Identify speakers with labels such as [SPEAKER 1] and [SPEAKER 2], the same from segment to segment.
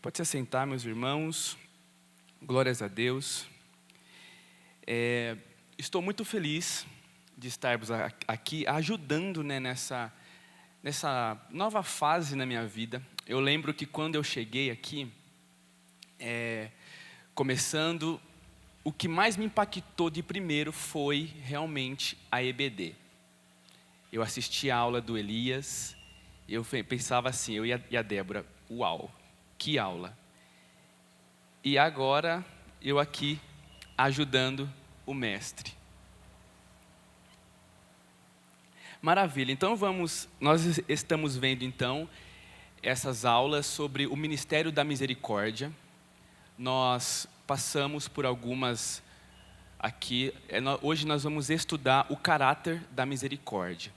[SPEAKER 1] Pode se assentar, meus irmãos. Glórias a Deus. Estou muito feliz de estarmos aqui ajudando, nessa nova fase na minha vida. Eu lembro que quando eu cheguei aqui, começando, o que mais me impactou de primeiro foi realmente a EBD. Eu assisti a aula do Elias, eu pensava assim, eu e a Débora, uau, que aula. E agora, eu aqui ajudando o mestre. Maravilha, então nós estamos vendo então essas aulas sobre o Ministério da Misericórdia. Nós passamos por algumas aqui, hoje nós vamos estudar o caráter da misericórdia.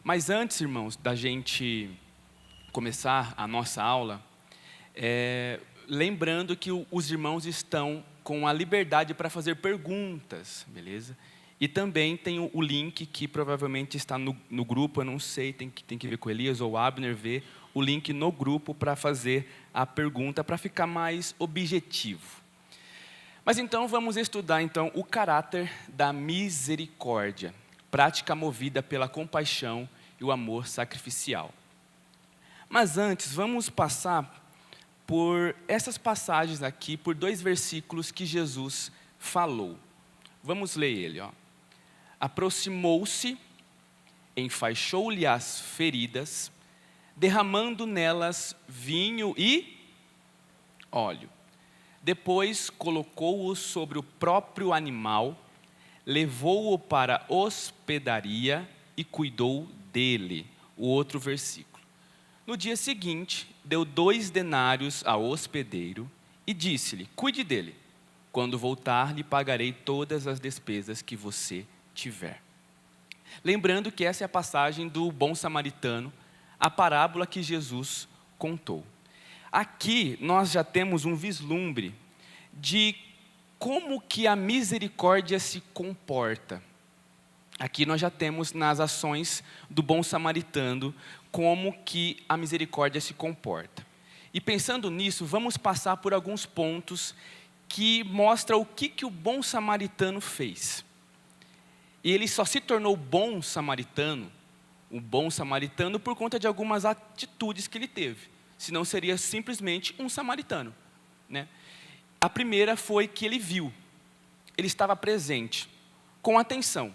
[SPEAKER 1] Mas antes, irmãos, da gente começar a nossa aula, lembrando que os irmãos estão com a liberdade para fazer perguntas, beleza? E também tem o link que provavelmente está no grupo, eu não sei, tem que ver com o Elias ou o Abner, ver o link no grupo para fazer a pergunta, para ficar mais objetivo. Mas então vamos estudar então o caráter da misericórdia, prática movida pela compaixão e o amor sacrificial. Mas antes, vamos passar por essas passagens aqui, por 2 versículos que Jesus falou. Vamos ler ele, ó. Aproximou-se, enfaixou-lhe as feridas, derramando nelas vinho e óleo. Depois colocou-o sobre o próprio animal, levou-o para a hospedaria e cuidou dele. O outro versículo. No dia seguinte, deu 2 denários ao hospedeiro e disse-lhe, cuide dele. Quando voltar, lhe pagarei todas as despesas que você tiver. Lembrando que essa é a passagem do bom samaritano, a parábola que Jesus contou. Aqui nós já temos um vislumbre de como que a misericórdia se comporta. Aqui nós já temos nas ações do bom samaritano como que a misericórdia se comporta. E pensando nisso, vamos passar por alguns pontos que mostram o que o bom samaritano fez. E ele só se tornou bom samaritano, o bom samaritano, por conta de algumas atitudes que ele teve. Senão seria simplesmente um samaritano, né? A primeira foi que ele viu. Ele estava presente, com atenção.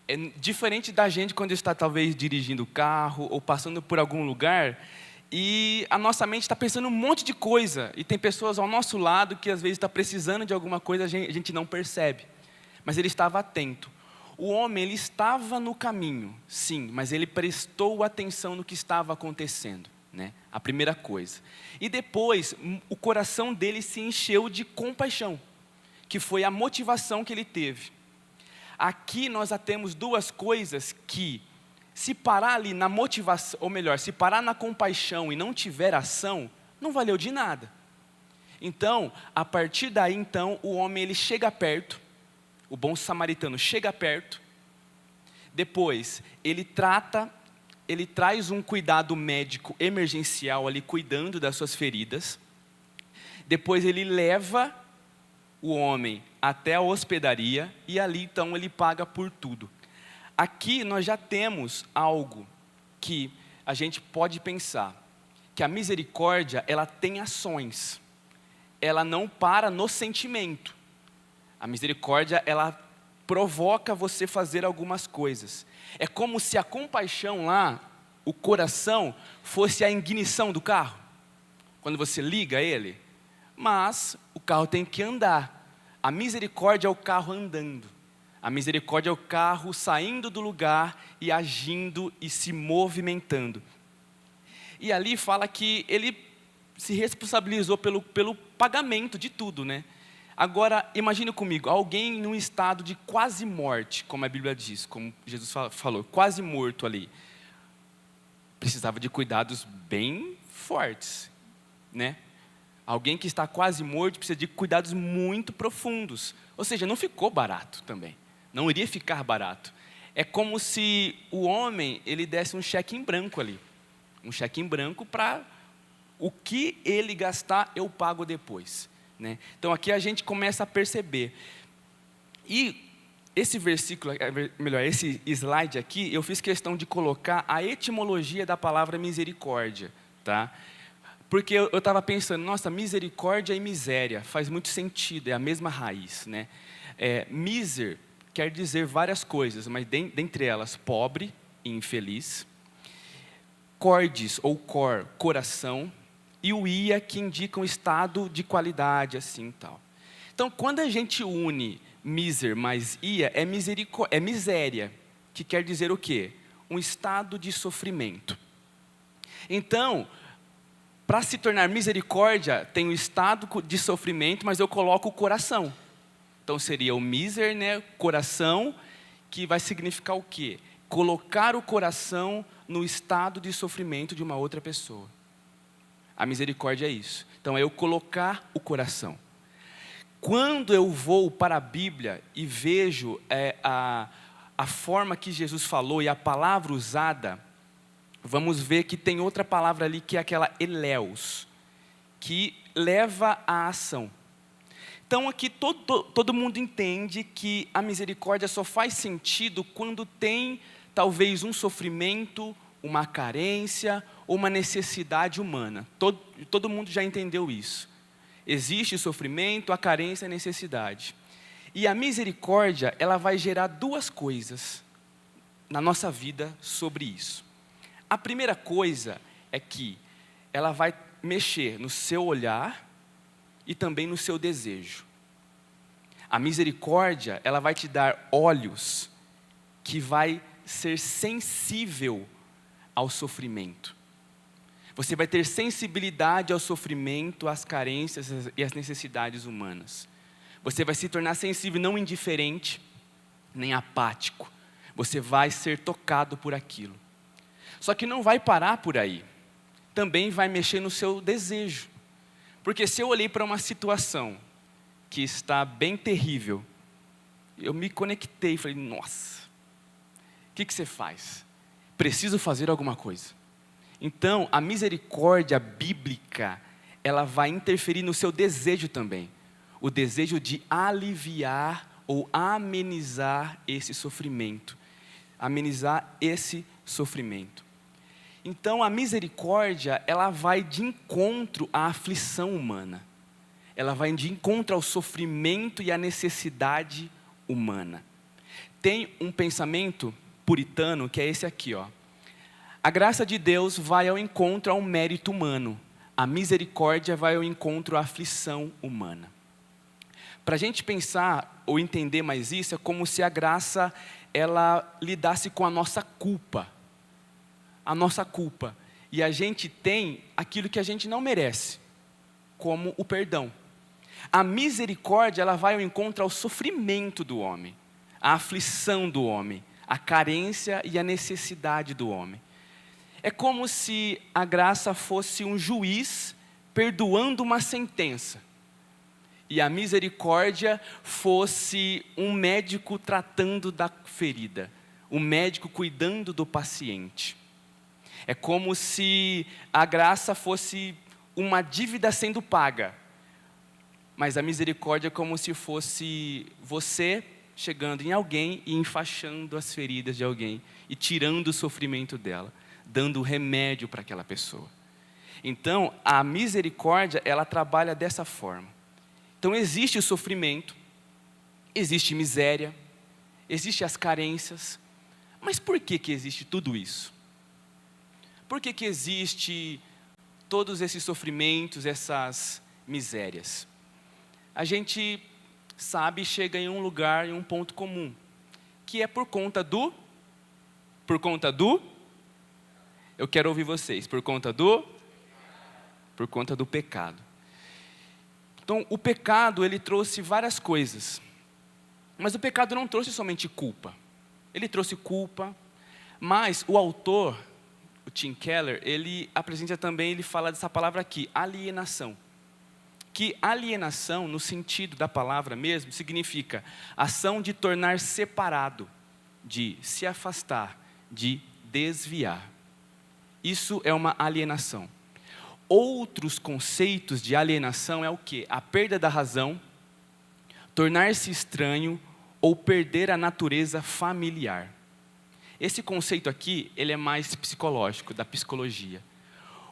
[SPEAKER 1] É diferente da gente quando está talvez dirigindo o carro ou passando por algum lugar e a nossa mente está pensando um monte de coisa e tem pessoas ao nosso lado que às vezes está precisando de alguma coisa, a gente não percebe. Mas ele estava atento. O homem, ele estava no caminho, sim, mas ele prestou atenção no que estava acontecendo, né? A primeira coisa. E depois, o coração dele se encheu de compaixão, que foi a motivação que ele teve. Aqui nós já temos 2 coisas que, se parar ali na motivação, ou melhor, se parar na compaixão e não tiver ação, não valeu de nada. Então, a partir daí, então, o homem ele chega perto, o bom samaritano chega perto, depois ele traz um cuidado médico emergencial ali, cuidando das suas feridas, depois ele leva o homem até a hospedaria e ali então ele paga por tudo. Aqui nós já temos algo que a gente pode pensar, que a misericórdia ela tem ações, ela não para no sentimento. A misericórdia ela provoca você fazer algumas coisas. É como se a compaixão lá, o coração, fosse a ignição do carro, quando você liga ele, mas o carro tem que andar. A misericórdia é o carro andando. A misericórdia é o carro saindo do lugar e agindo e se movimentando. E ali fala que ele se responsabilizou pelo pagamento de tudo, né? Agora, imagine comigo, alguém num estado de quase morte, como a Bíblia diz, como Jesus falou, quase morto ali. Precisava de cuidados bem fortes, né? Alguém que está quase morto precisa de cuidados muito profundos. Ou seja, não ficou barato também. Não iria ficar barato. É como se o homem, ele desse um cheque em branco ali. Um cheque em branco para O que ele gastar, eu pago depois, né? Então aqui a gente começa a perceber. E esse versículo, melhor, esse slide aqui, eu fiz questão de colocar a etimologia da palavra misericórdia, tá? Porque eu estava pensando, nossa, misericórdia e miséria, faz muito sentido, é a mesma raiz, né? Miser quer dizer várias coisas, mas dentre elas, pobre e infeliz. Cordis, ou cor, coração. E o ia, que indica um estado de qualidade, assim, tal. Então, quando a gente une miser mais ia, é miséria, que quer dizer o quê? Um estado de sofrimento. Então, para se tornar misericórdia, tem um estado de sofrimento, mas eu coloco o coração. Então, seria o miser, né, coração, que vai significar o quê? Colocar o coração no estado de sofrimento de uma outra pessoa. A misericórdia é isso. Então, é eu colocar o coração. Quando eu vou para a Bíblia e vejo a forma que Jesus falou e a palavra usada, vamos ver que tem outra palavra ali que é aquela eleus, que leva à ação. Então aqui todo mundo entende que a misericórdia só faz sentido quando tem talvez um sofrimento, uma carência ou uma necessidade humana. Todo mundo já entendeu isso. Existe sofrimento, a carência e a necessidade. E a misericórdia, ela vai gerar duas coisas na nossa vida sobre isso. A primeira coisa é que ela vai mexer no seu olhar e também no seu desejo. A misericórdia, ela vai te dar olhos que vai ser sensível ao sofrimento. Você vai ter sensibilidade ao sofrimento, às carências e às necessidades humanas. Você vai se tornar sensível, não indiferente, nem apático. Você vai ser tocado por aquilo. Só que não vai parar por aí. Também vai mexer no seu desejo. Porque se eu olhei para uma situação que está bem terrível, eu me conectei e falei, nossa, o que você faz? Preciso fazer alguma coisa. Então, a misericórdia bíblica, ela vai interferir no seu desejo também. O desejo de aliviar ou amenizar esse sofrimento. Amenizar esse sofrimento. Então, a misericórdia, ela vai de encontro à aflição humana. Ela vai de encontro ao sofrimento e à necessidade humana. Tem um pensamento puritano que é esse aqui, ó. A graça de Deus vai ao encontro ao mérito humano. A misericórdia vai ao encontro à aflição humana. Para a gente pensar ou entender mais isso, é como se a graça, ela lidasse com a nossa culpa. A nossa culpa. E a gente tem aquilo que a gente não merece, como o perdão. A misericórdia, ela vai ao encontro ao sofrimento do homem, à aflição do homem, à carência e à necessidade do homem. É como se a graça fosse um juiz perdoando uma sentença. E a misericórdia fosse um médico tratando da ferida. Um médico cuidando do paciente. É como se a graça fosse uma dívida sendo paga. Mas a misericórdia é como se fosse você chegando em alguém e enfaixando as feridas de alguém. E tirando o sofrimento dela. Dando remédio para aquela pessoa. Então, a misericórdia, ela trabalha dessa forma. Então, existe o sofrimento, existe miséria, existe as carências. Mas por que existe tudo isso? Por que existe todos esses sofrimentos, essas misérias? A gente sabe, chega em um lugar, em um ponto comum, que é por conta do... Eu quero ouvir vocês. Por conta do pecado. Então, o pecado, ele trouxe várias coisas. Mas o pecado não trouxe somente culpa. Ele trouxe culpa, mas o autor, o Tim Keller, ele apresenta também, ele fala dessa palavra aqui, alienação. Que alienação, no sentido da palavra mesmo, significa ação de tornar separado, de se afastar, de desviar. Isso é uma alienação. outros conceitos de alienação é o quê? A perda da razão, tornar-se estranho ou perder a natureza familiar. Esse conceito aqui, ele é mais psicológico, da psicologia.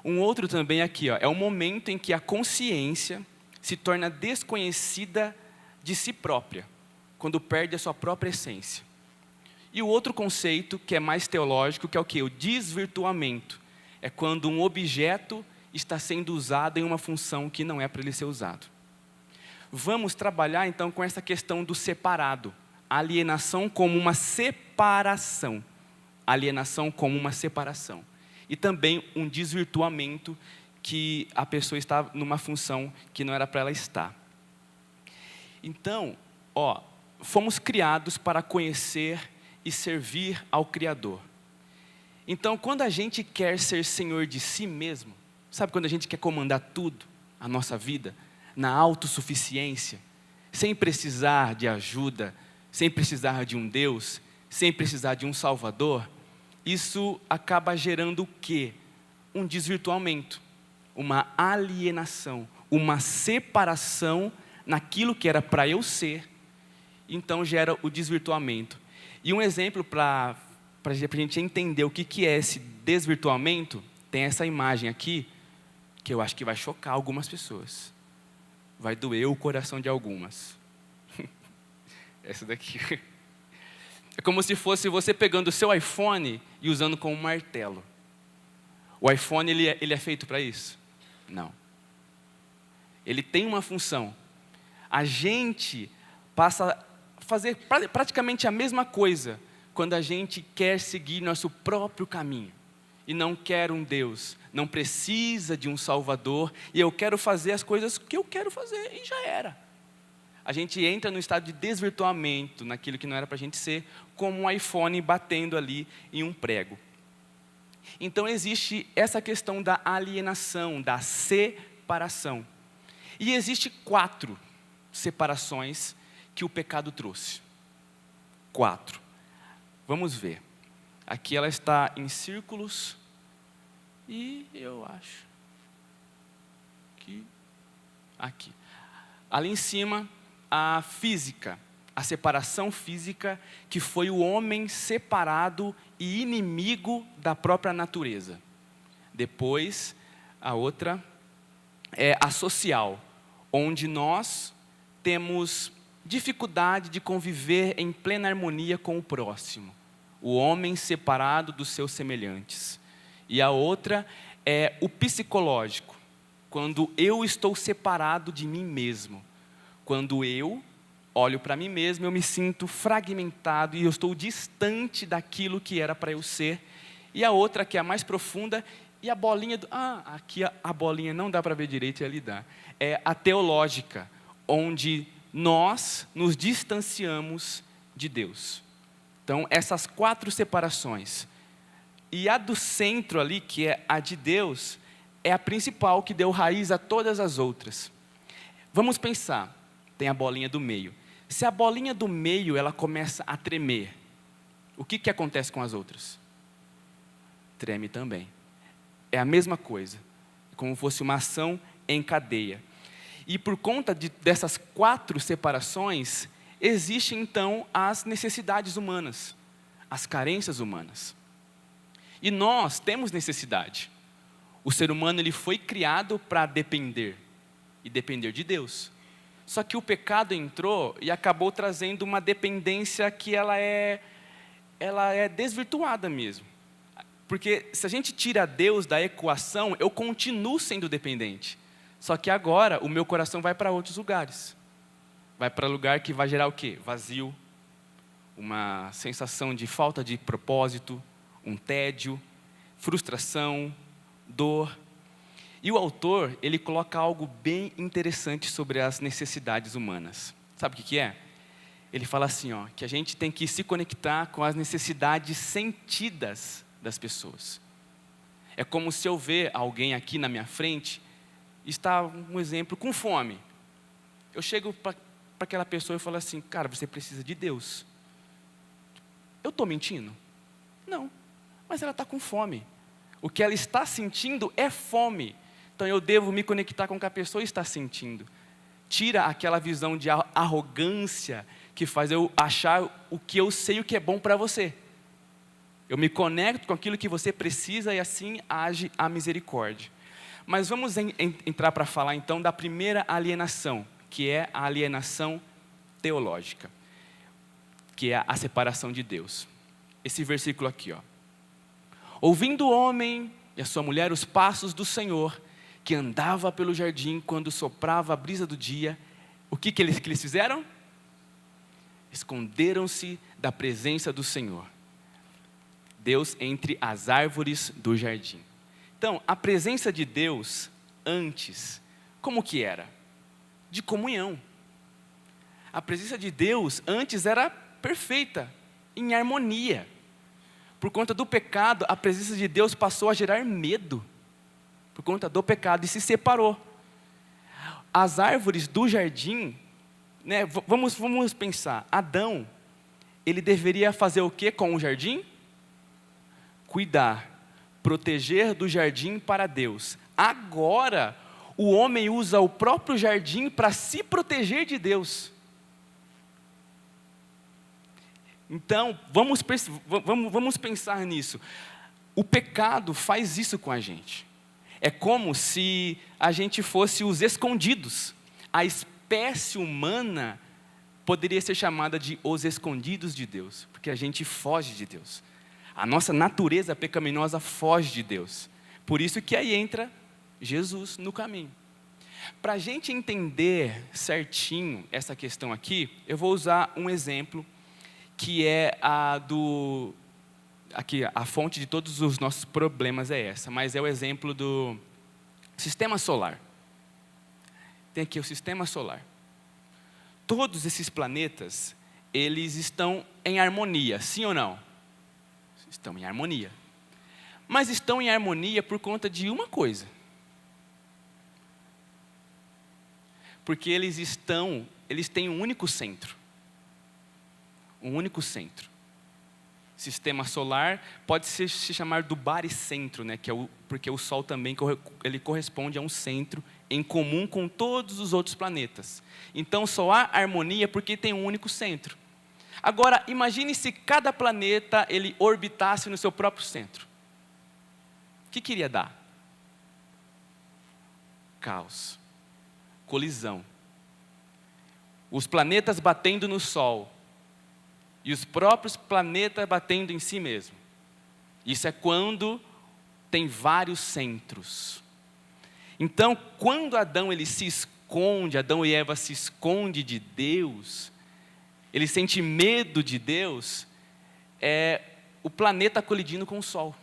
[SPEAKER 1] Um outro também aqui, ó, é o momento em que a consciência se torna desconhecida de si própria, quando perde a sua própria essência. E o outro conceito, que é mais teológico, que é o quê? O desvirtuamento. É quando um objeto está sendo usado em uma função que não é para ele ser usado. Vamos trabalhar então com essa questão do separado. Alienação como uma separação. Alienação como uma separação. E também um desvirtuamento, que a pessoa está numa função que não era para ela estar. Então, fomos criados para conhecer e servir ao Criador. Então, quando a gente quer ser senhor de si mesmo, sabe quando a gente quer comandar tudo, a nossa vida, na autossuficiência, sem precisar de ajuda, sem precisar de um Deus, sem precisar de um Salvador, isso acaba gerando o quê? Um desvirtuamento, uma alienação, uma separação naquilo que era para eu ser, então gera o desvirtuamento. E um exemplo para a gente entender o que é esse desvirtuamento, tem essa imagem aqui, que eu acho que vai chocar algumas pessoas. Vai doer o coração de algumas. Essa daqui. É como se fosse você pegando o seu iPhone e usando como um martelo. O iPhone, ele é feito para isso? Não. Ele tem uma função. A gente passa a fazer praticamente a mesma coisa quando a gente quer seguir nosso próprio caminho e não quer um Deus, não precisa de um Salvador, e eu quero fazer as coisas que eu quero fazer e já era. A gente entra no estado de desvirtuamento, naquilo que não era para a gente ser, como um iPhone batendo ali em um prego. Então existe essa questão da alienação, da separação. E existe 4 separações que o pecado trouxe. 4. Vamos ver. Aqui ela está em círculos. E eu acho que aqui. Ali em cima, a física. A separação física, que foi o homem separado e inimigo da própria natureza. Depois, a outra é a social, onde nós temos dificuldade de conviver em plena harmonia com o próximo. O homem separado dos seus semelhantes. E a outra é o psicológico, quando eu estou separado de mim mesmo. Quando eu olho para mim mesmo, eu me sinto fragmentado e eu estou distante daquilo que era para eu ser. E a outra, que é a mais profunda, e a bolinha aqui a bolinha não dá para ver direito e ali dá. É a teológica, onde nós nos distanciamos de Deus. Então, essas 4 separações. E a do centro ali, que é a de Deus, é a principal, que deu raiz a todas as outras. Vamos pensar, tem a bolinha do meio. Se a bolinha do meio ela começa a tremer, o que acontece com as outras? Treme também. É a mesma coisa, como fosse uma ação em cadeia. E por conta dessas 4 separações, existem então as necessidades humanas, as carências humanas. E nós temos necessidade. O ser humano ele foi criado para depender, e depender de Deus. Só que o pecado entrou e acabou trazendo uma dependência que ela é desvirtuada mesmo. Porque se a gente tira Deus da equação, eu continuo sendo dependente. Só que agora o meu coração vai para outros lugares. Vai para lugar que vai gerar o quê? Vazio, uma sensação de falta de propósito, um tédio, frustração, dor. E o autor, ele coloca algo bem interessante sobre as necessidades humanas. Sabe o que é? Ele fala assim, que a gente tem que se conectar com as necessidades sentidas das pessoas. É como se eu ver alguém aqui na minha frente, está, um exemplo, com fome. Eu chego para aquela pessoa e falo assim, cara, você precisa de Deus. Eu estou mentindo? Não, mas ela está com fome. O que ela está sentindo é fome. Então eu devo me conectar com o que a pessoa está sentindo. Tira aquela visão de arrogância que faz eu achar o que eu sei o que é bom para você. Eu me conecto com aquilo que você precisa e assim age a misericórdia. Mas vamos entrar para falar então da primeira alienação, que é a alienação teológica, que é a separação de Deus. Esse versículo aqui, ó. Ouvindo o homem e a sua mulher os passos do Senhor, que andava pelo jardim quando soprava a brisa do dia, o que eles fizeram? Esconderam-se da presença do Senhor. Deus entre as árvores do jardim. Então, a presença de Deus antes, como que era? De comunhão. A presença de Deus antes era perfeita, em harmonia. Por conta do pecado, a presença de Deus passou a gerar medo. Por conta do pecado, e se separou. As árvores do jardim, né, vamos pensar, Adão, ele deveria fazer o que com o jardim? Cuidar, proteger do jardim para Deus. Agora, o homem usa o próprio jardim para se proteger de Deus. Então, vamos pensar nisso. O pecado faz isso com a gente. É como se a gente fosse os escondidos. A espécie humana poderia ser chamada de os escondidos de Deus, porque a gente foge de Deus. A nossa natureza pecaminosa foge de Deus. Por isso que aí entra Jesus no caminho. Para a gente entender certinho essa questão aqui, eu vou usar um exemplo que é aqui, a fonte de todos os nossos problemas é essa, mas é o exemplo do sistema solar. Tem aqui o sistema solar. Todos esses planetas, eles estão em harmonia, sim ou não? Estão em harmonia. Mas estão em harmonia por conta de uma coisa. Porque eles têm um único centro. Um único centro. Sistema solar pode se chamar do baricentro, né? Porque o Sol também ele corresponde a um centro em comum com todos os outros planetas. Então só há harmonia porque tem um único centro. Agora, imagine se cada planeta ele orbitasse no seu próprio centro. O que iria dar? Caos. Colisão. Os planetas batendo no Sol. E os próprios planetas batendo em si mesmo. Isso é quando tem vários centros. Então, quando Adão ele se esconde, Adão e Eva se escondem de Deus, ele sente medo de Deus, o planeta colidindo com o Sol.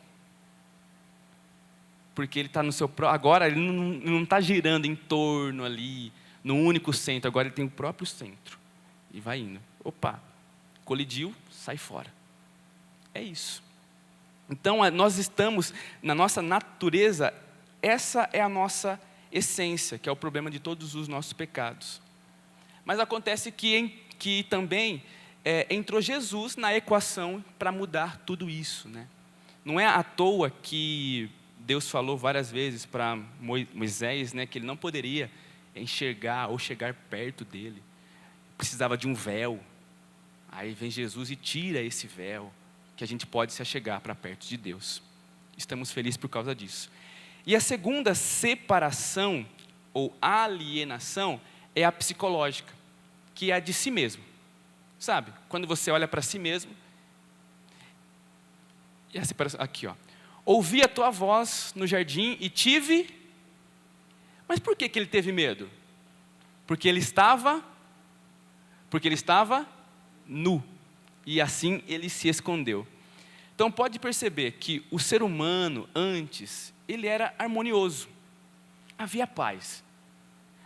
[SPEAKER 1] Porque ele está no seu próprio. Agora ele não está girando em torno ali, no único centro, agora ele tem o próprio centro. E vai indo. Opa! Colidiu, sai fora. É isso. Então, nós estamos, na nossa natureza, essa é a nossa essência, que é o problema de todos os nossos pecados. Mas acontece que também entrou Jesus na equação para mudar tudo isso, né? Não é à toa que Deus falou várias vezes para Moisés, né, que ele não poderia enxergar ou chegar perto dele. Precisava de um véu. Aí vem Jesus e tira esse véu, que a gente pode se achegar para perto de Deus. Estamos felizes por causa disso. E a segunda separação, ou alienação, é a psicológica, que é a de si mesmo. Sabe? Quando você olha para si mesmo, e a separação, aqui ó. Ouvi a tua voz no jardim e tive... Mas por que ele teve medo? Porque ele estava nu, e assim ele se escondeu. Então pode perceber que o ser humano antes, ele era harmonioso, havia paz,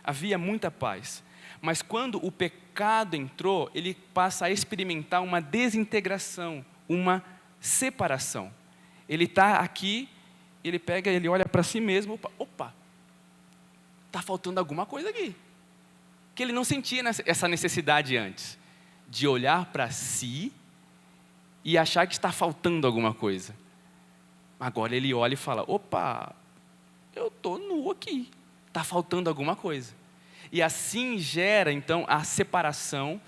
[SPEAKER 1] havia muita paz, mas quando o pecado entrou, ele passa a experimentar uma desintegração, uma separação. Ele está aqui, ele olha para si mesmo, opa, está faltando alguma coisa aqui, que ele não sentia essa necessidade antes, de olhar para si e achar que está faltando alguma coisa. Agora ele olha e fala, opa, eu estou nu aqui, está faltando alguma coisa. E assim gera, então, a separação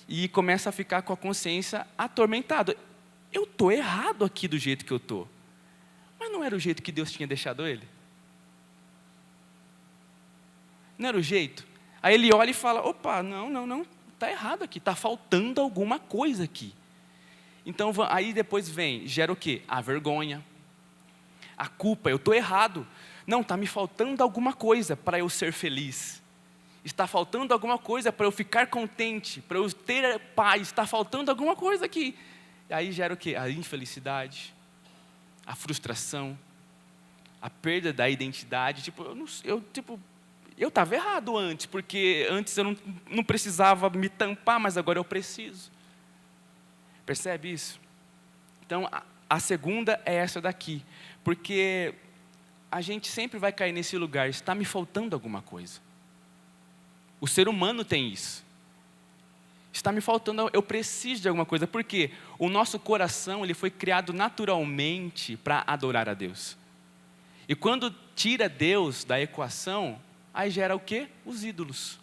[SPEAKER 1] e começa a ficar com a consciência atormentada. Eu estou errado aqui do jeito que eu estou. Mas não era o jeito que Deus tinha deixado ele? Não era o jeito? Aí ele olha e fala, opa, não, está errado aqui, está faltando alguma coisa aqui. Então, aí depois gera o quê? A vergonha, a culpa, eu estou errado. Não, está me faltando alguma coisa para eu ser feliz. Está faltando alguma coisa para eu ficar contente, para eu ter paz, está faltando alguma coisa aqui. E aí gera o quê? A infelicidade, a frustração, a perda da identidade. Eu estava errado antes, porque antes eu não precisava me tampar, mas agora eu preciso. Percebe isso? Então, a segunda é essa daqui, porque a gente sempre vai cair nesse lugar, está me faltando alguma coisa. O ser humano tem isso. Está me faltando, eu preciso de alguma coisa. Por quê? O nosso coração ele foi criado naturalmente para adorar a Deus. E quando tira Deus da equação, aí gera o quê? Os ídolos.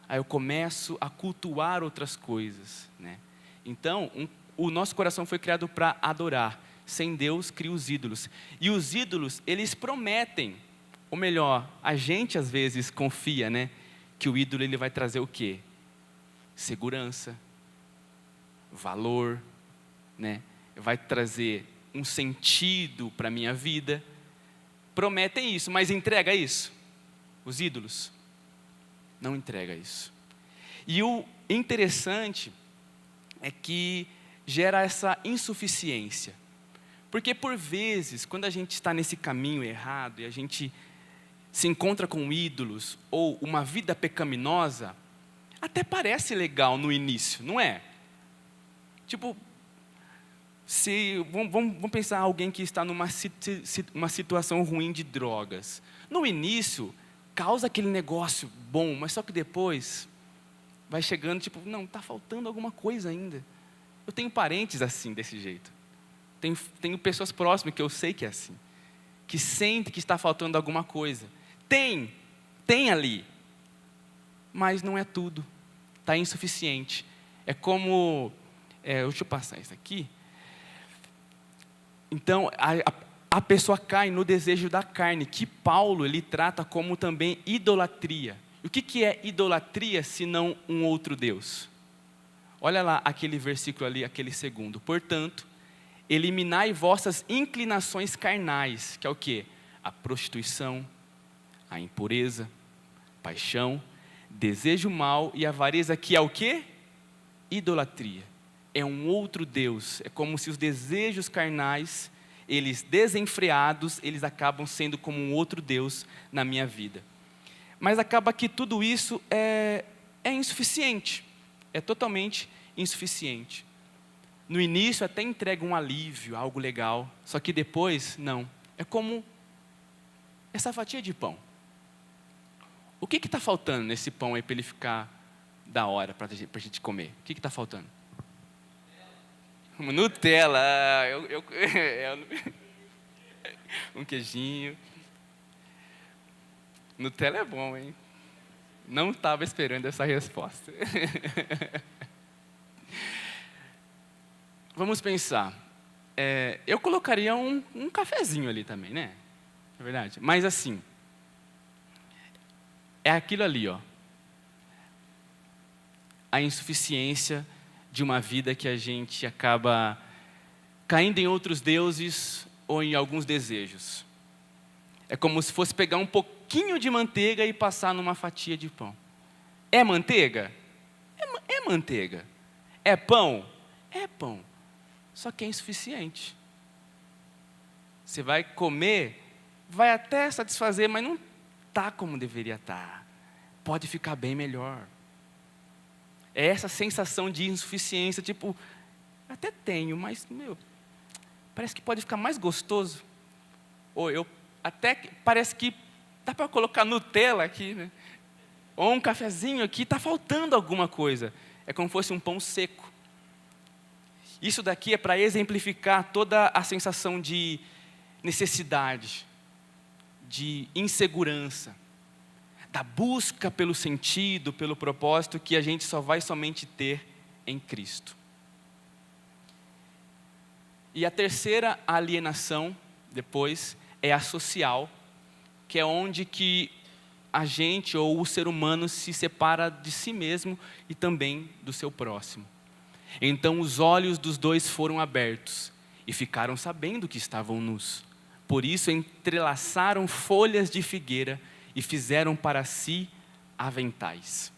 [SPEAKER 1] Aí eu começo a cultuar outras coisas, né? Então, o nosso coração foi criado para adorar. Sem Deus, cria os ídolos. E os ídolos, eles prometem. Ou melhor, a gente às vezes confia, né? Que o ídolo ele vai trazer o quê? Segurança, valor, né? Vai trazer um sentido para a minha vida. Prometem isso, mas entrega isso? Os ídolos? Não entrega isso. E o interessante é que gera essa insuficiência. Porque por vezes, quando a gente está nesse caminho errado e a gente se encontra com ídolos ou uma vida pecaminosa, até parece legal no início, não é? Tipo, vamos pensar alguém que está numa uma situação ruim de drogas. No início, causa aquele negócio bom, mas só que depois vai chegando, tipo, não, está faltando alguma coisa ainda. Eu tenho parentes assim, desse jeito. Tenho pessoas próximas que eu sei que é assim. Que sente que está faltando alguma coisa. Tem ali. Mas não é tudo. Está insuficiente. É como... deixa eu passar isso aqui. Então, a pessoa cai no desejo da carne, que Paulo ele trata como também idolatria. E o que é idolatria, se não um outro Deus? Olha lá aquele versículo ali, aquele segundo. Portanto, eliminai vossas inclinações carnais, que é o quê? A prostituição, a impureza, paixão, desejo mau e avareza, que é o quê? Idolatria. É um outro Deus. É como se os desejos carnais, eles desenfreados, eles acabam sendo como um outro Deus na minha vida. Mas acaba que tudo isso é insuficiente. É totalmente insuficiente. No início até entrega um alívio, algo legal, só que depois, não. É como essa fatia de pão. O que está faltando nesse pão aí para ele ficar da hora para a gente comer? O que está faltando? Nutella. Um queijinho. Nutella é bom, hein? Não estava esperando essa resposta. Vamos pensar. Eu colocaria um cafezinho ali também, né? É verdade. Mas assim, é aquilo ali, ó. A insuficiência de uma vida que a gente acaba caindo em outros deuses ou em alguns desejos. É como se fosse pegar um pouquinho de manteiga e passar numa fatia de pão. É manteiga? É manteiga. É pão? É pão. Só que é insuficiente. Você vai comer, vai até satisfazer, mas não está como deveria estar. Pode ficar bem melhor. É essa sensação de insuficiência, tipo, até tenho, mas, parece que pode ficar mais gostoso. Ou parece que dá para colocar Nutella aqui, né? Ou um cafezinho aqui, está faltando alguma coisa. É como se fosse um pão seco. Isso daqui é para exemplificar toda a sensação de necessidade, de insegurança, da busca pelo sentido, pelo propósito que a gente só vai somente ter em Cristo. E a terceira alienação, depois, é a social, que é onde que a gente ou o ser humano se separa de si mesmo e também do seu próximo. Então os olhos dos dois foram abertos e ficaram sabendo que estavam nus. Por isso entrelaçaram folhas de figueira e fizeram para si aventais.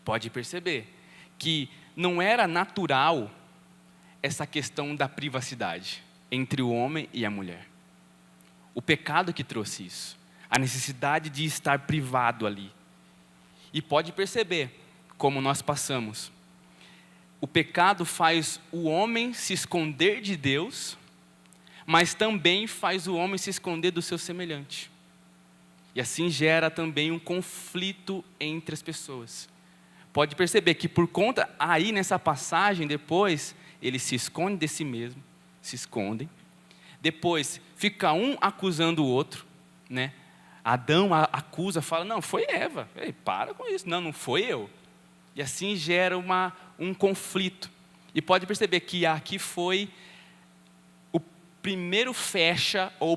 [SPEAKER 1] Pode perceber que não era natural essa questão da privacidade entre o homem e a mulher. O pecado que trouxe isso, a necessidade de estar privado ali. E pode perceber como nós passamos. O pecado faz o homem se esconder de Deus, mas também faz o homem se esconder do seu semelhante. E assim gera também um conflito entre as pessoas. Pode perceber que por conta, aí nessa passagem depois, ele se esconde de si mesmo, se escondem. Depois fica um acusando o outro, né? Adão acusa, fala, não, foi Eva. Ei, para com isso, não foi eu. E assim gera um conflito. E pode perceber que aqui foi o primeiro fecha, ou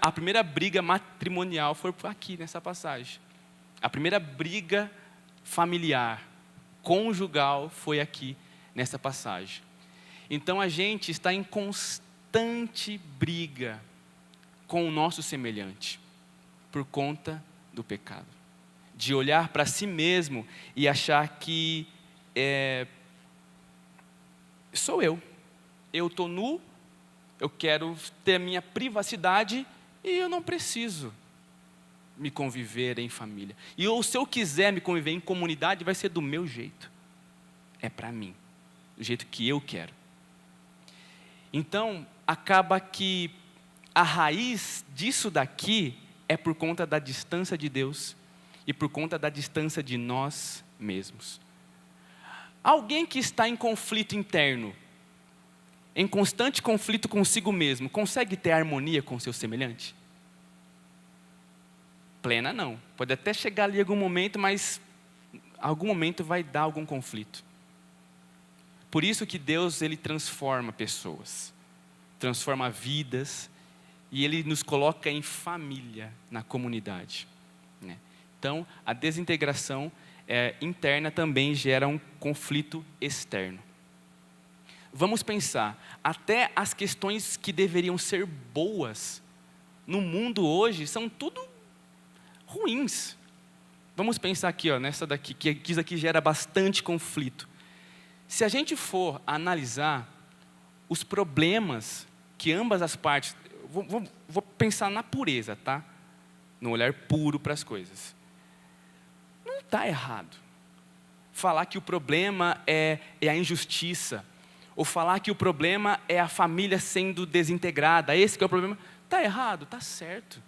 [SPEAKER 1] a primeira briga matrimonial foi aqui nessa passagem. A primeira briga familiar, conjugal, foi aqui nessa passagem. Então a gente está em constante briga com o nosso semelhante, por conta do pecado. De olhar para si mesmo e achar que sou eu estou nu, eu quero ter a minha privacidade e eu não preciso me conviver em família. Ou se eu quiser me conviver em comunidade, vai ser do meu jeito. É para mim, do jeito que eu quero. Então, acaba que a raiz disso daqui é por conta da distância de Deus e por conta da distância de nós mesmos. Alguém que está em conflito interno, em constante conflito consigo mesmo, consegue ter harmonia com o seu semelhante? Plena não. Pode até chegar ali algum momento, mas algum momento vai dar algum conflito. Por isso que Deus, Ele transforma pessoas, transforma vidas, e Ele nos coloca em família, na comunidade, né? Então, a desintegração interna também gera um conflito externo. Vamos pensar, até as questões que deveriam ser boas no mundo hoje são tudo ruins. Vamos pensar aqui, nessa daqui, que isso aqui gera bastante conflito. Se a gente for analisar os problemas que ambas as partes, vou pensar na pureza, tá? No olhar puro para as coisas. Não está errado falar que o problema é a injustiça, ou falar que o problema é a família sendo desintegrada, esse que é o problema. Está errado, está certo.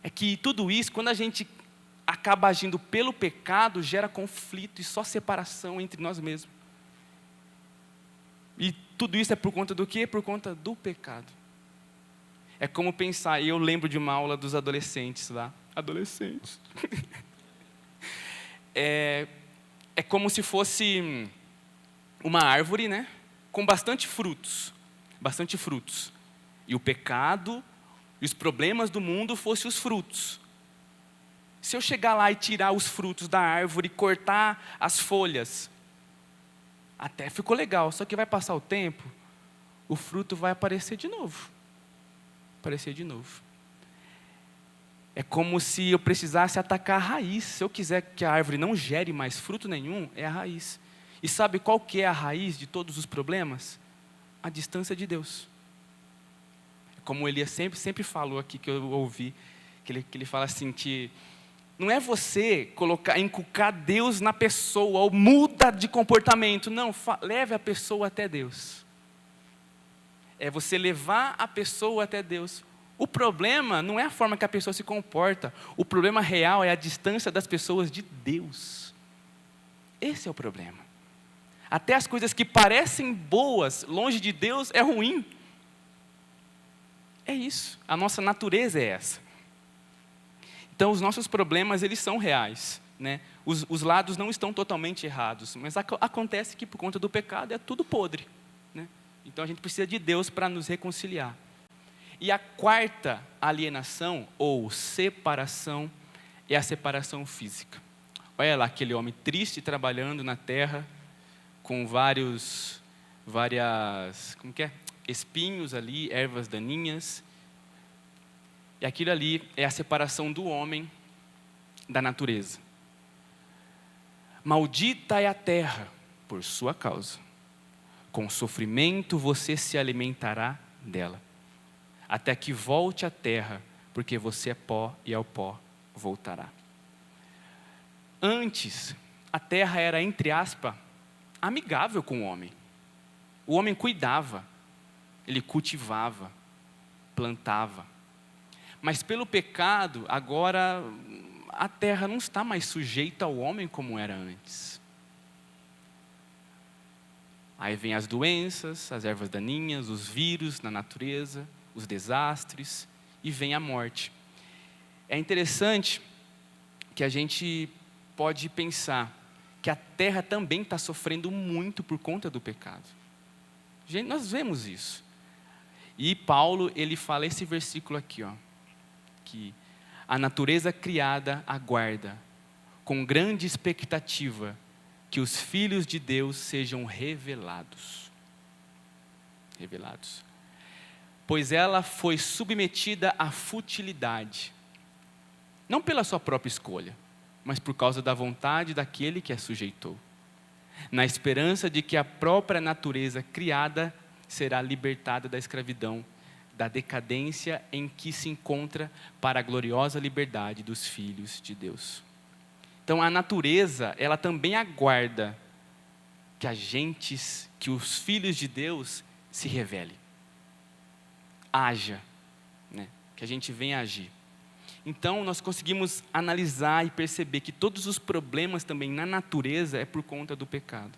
[SPEAKER 1] É que tudo isso, quando a gente acaba agindo pelo pecado, gera conflito e só separação entre nós mesmos. E tudo isso é por conta do quê? Por conta do pecado. É como pensar, eu lembro de uma aula dos adolescentes lá. Adolescentes. É como se fosse uma árvore, né? Com bastante frutos. Bastante frutos. E o pecado e os problemas do mundo fossem os frutos. Se eu chegar lá e tirar os frutos da árvore, cortar as folhas, até ficou legal, só que vai passar o tempo, o fruto vai aparecer de novo. É como se eu precisasse atacar a raiz. Se eu quiser que a árvore não gere mais fruto nenhum, é a raiz. E sabe qual que é a raiz de todos os problemas? A distância de Deus. Como Elias sempre falou aqui, que eu ouvi, que ele fala assim, que não é você inculcar Deus na pessoa, ou muda de comportamento. Não, leve a pessoa até Deus. É você levar a pessoa até Deus. O problema não é a forma que a pessoa se comporta. O problema real é a distância das pessoas de Deus. Esse é o problema. Até as coisas que parecem boas, longe de Deus, é ruim. É isso. A nossa natureza é essa. Então, os nossos problemas, eles são reais, né? Os lados não estão totalmente errados, mas acontece que por conta do pecado é tudo podre, né? Então, a gente precisa de Deus para nos reconciliar. E a quarta alienação, ou separação, é a separação física. Olha lá aquele homem triste trabalhando na terra, com várias, como que é? Espinhos ali, ervas daninhas. E aquilo ali é a separação do homem da natureza. Maldita é a terra por sua causa. Com sofrimento você se alimentará dela, até que volte à terra, porque você é pó e ao pó voltará. Antes, a terra era, entre aspas, amigável com o homem. O homem cuidava, ele cultivava, plantava. Mas pelo pecado, agora a terra não está mais sujeita ao homem como era antes. Aí vem as doenças, as ervas daninhas, os vírus na natureza, os desastres, e vem a morte. É interessante que a gente pode pensar que a terra também está sofrendo muito por conta do pecado. Gente, nós vemos isso. E Paulo, ele fala esse versículo aqui, ó, que a natureza criada aguarda, com grande expectativa, que os filhos de Deus sejam revelados. Revelados. Pois ela foi submetida à futilidade, não pela sua própria escolha, mas por causa da vontade daquele que a sujeitou, na esperança de que a própria natureza criada será libertada da escravidão, da decadência em que se encontra, para a gloriosa liberdade dos filhos de Deus. Então a natureza, ela também aguarda que os filhos de Deus se revelem, haja, né? Que a gente venha agir. Então nós conseguimos analisar e perceber que todos os problemas também na natureza é por conta do pecado.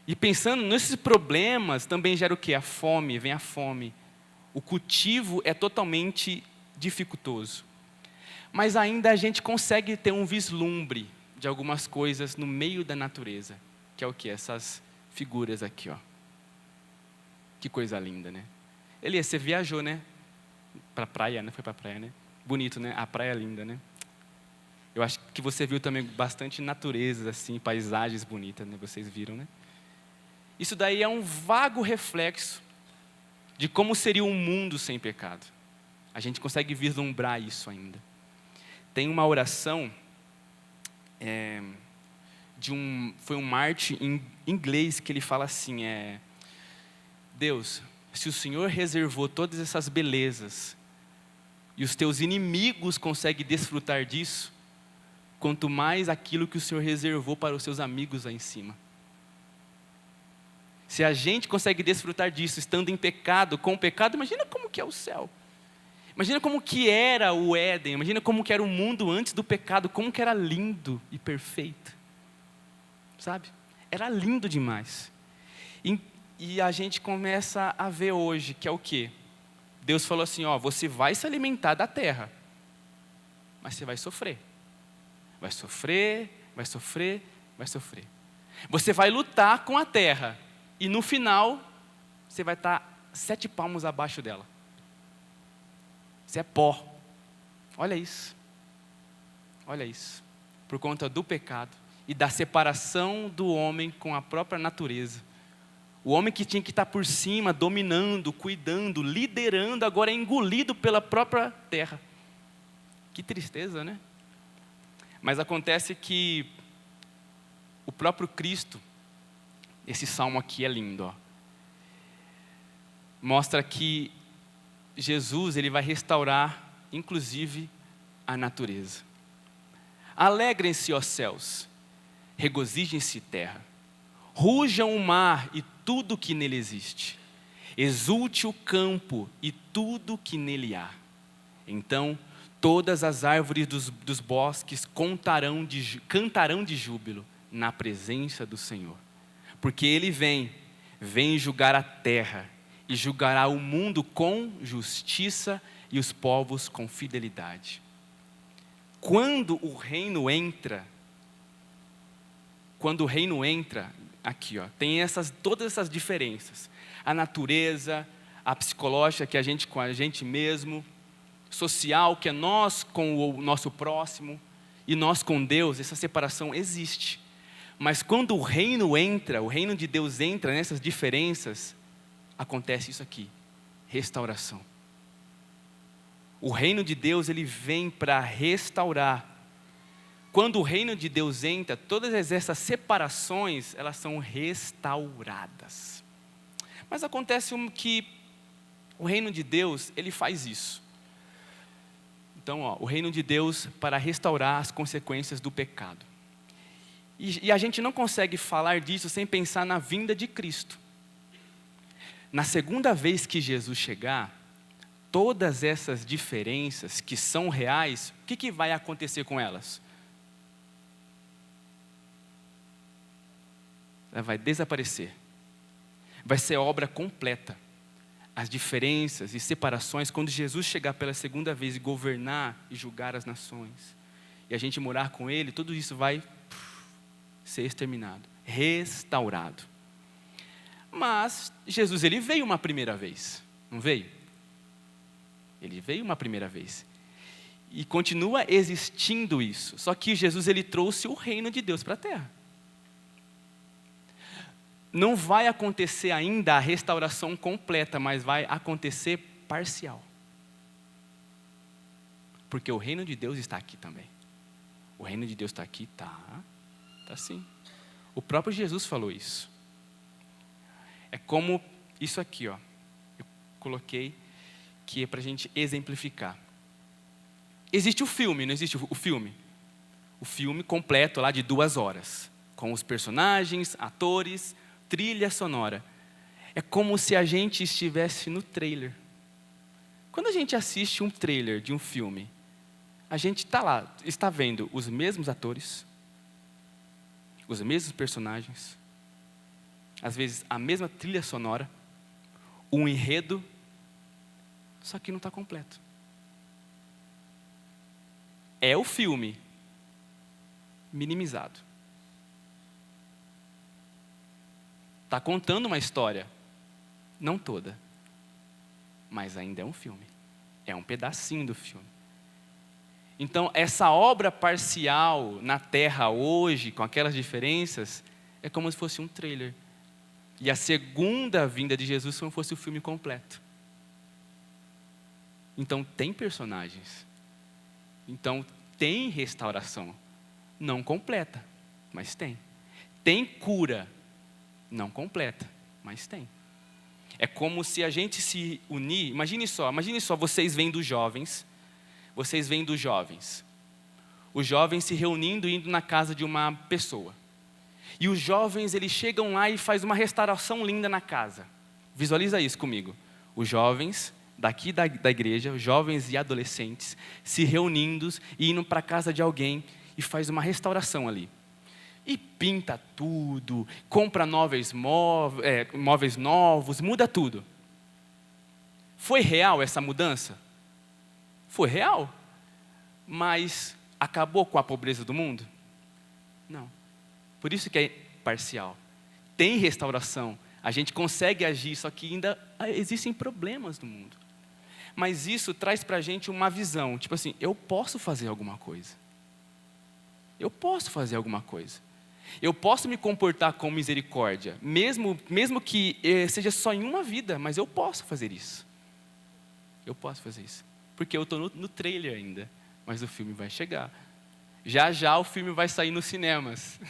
[SPEAKER 1] E pensando nesses problemas, também gera o quê? A fome, vem a fome. O cultivo é totalmente dificultoso. Mas ainda a gente consegue ter um vislumbre de algumas coisas no meio da natureza. Que é o quê? Essas figuras aqui, ó. Que coisa linda, né? Elias, você viajou, né? Pra praia, né? Foi pra praia, né? Bonito, né? A praia é linda, né? Eu acho que você viu também bastante naturezas, assim, paisagens bonitas, né? Vocês viram, né? Isso daí é um vago reflexo de como seria um mundo sem pecado. A gente consegue vislumbrar isso ainda. Tem uma oração, foi um Martin em inglês que ele fala assim, Deus, se o Senhor reservou todas essas belezas e os teus inimigos conseguem desfrutar disso, quanto mais aquilo que o Senhor reservou para os seus amigos lá em cima. Se a gente consegue desfrutar disso, estando em pecado, com o pecado, imagina como que é o céu. Imagina como que era o Éden, imagina como que era o mundo antes do pecado, como que era lindo e perfeito. Sabe? Era lindo demais. E a gente começa a ver hoje, que é o quê? Deus falou assim, ó, você vai se alimentar da terra, mas você vai sofrer. Vai sofrer, vai sofrer, vai sofrer. Você vai lutar com a terra. E no final, você vai estar 7 palmos abaixo dela. Você é pó. Olha isso. Olha isso. Por conta do pecado e da separação do homem com a própria natureza. O homem que tinha que estar por cima, dominando, cuidando, liderando, agora é engolido pela própria terra. Que tristeza, né? Mas acontece que o próprio Cristo, esse salmo aqui é lindo, ó. Mostra que Jesus, ele vai restaurar, inclusive, a natureza. Alegrem-se, ó céus, regozijem-se, terra. Rujam o mar e tudo que nele existe. Exulte o campo e tudo que nele há. Então, todas as árvores dos bosques cantarão de júbilo na presença do Senhor. Porque Ele vem julgar a terra e julgará o mundo com justiça e os povos com fidelidade. Quando o reino entra, aqui, ó, tem todas essas diferenças. A natureza, a psicológica, que é a gente com a gente mesmo, social, que é nós com o nosso próximo, e nós com Deus, essa separação existe. Mas quando o reino de Deus entra nessas diferenças, acontece isso aqui, restauração. O reino de Deus, ele vem para restaurar. Quando o reino de Deus entra, todas essas separações, elas são restauradas. Mas acontece que o reino de Deus, ele faz isso. Então, o reino de Deus para restaurar as consequências do pecado. E a gente não consegue falar disso sem pensar na vinda de Cristo. Na segunda vez que Jesus chegar, todas essas diferenças que são reais, o que vai acontecer com elas? Ela vai desaparecer. Vai ser obra completa. As diferenças e separações, quando Jesus chegar pela segunda vez e governar e julgar as nações, e a gente morar com Ele, tudo isso vai ser exterminado, restaurado. Mas Jesus, ele veio uma primeira vez, não veio? Ele veio uma primeira vez. E continua existindo isso. Só que Jesus, ele trouxe o reino de Deus para a terra. Não vai acontecer ainda a restauração completa, mas vai acontecer parcial. Porque o reino de Deus está aqui também. O reino de Deus está aqui? Está sim. O próprio Jesus falou isso. É como isso aqui, ó. Eu coloquei que é para a gente exemplificar. Existe o filme, não existe o filme? O filme completo lá de 2 horas. Com os personagens, atores, trilha sonora. É como se a gente estivesse no trailer. Quando a gente assiste um trailer de um filme, a gente está lá, está vendo os mesmos atores, os mesmos personagens, às vezes a mesma trilha sonora, um enredo, só que não está completo. É o filme minimizado. Está contando uma história, não toda, mas ainda é um filme. É um pedacinho do filme. Então, essa obra parcial na Terra hoje, com aquelas diferenças, é como se fosse um trailer. E a segunda vinda de Jesus como se fosse o filme completo. Então, tem personagens. Então, tem restauração. Não completa, mas tem. Tem cura. Não completa, mas tem. É como se a gente se unir. Imagine só, vocês vêm dos jovens. Os jovens se reunindo, indo na casa de uma pessoa. E os jovens, eles chegam lá e fazem uma restauração linda na casa. Visualiza isso comigo. Os jovens daqui da igreja, os jovens e adolescentes, se reunindo e indo para a casa de alguém e faz uma restauração ali. E pinta tudo, compra móveis novos, muda tudo. Foi real essa mudança? Foi real, mas acabou com a pobreza do mundo? Não. Por isso que é parcial. Tem restauração, a gente consegue agir, só que ainda existem problemas no mundo. Mas isso traz para a gente uma visão, tipo assim, eu posso fazer alguma coisa. Eu posso fazer alguma coisa. Eu posso me comportar com misericórdia, mesmo que seja só em uma vida, mas eu posso fazer isso. Eu posso fazer isso. Porque eu estou no trailer ainda, mas o filme vai chegar. Já o filme vai sair nos cinemas.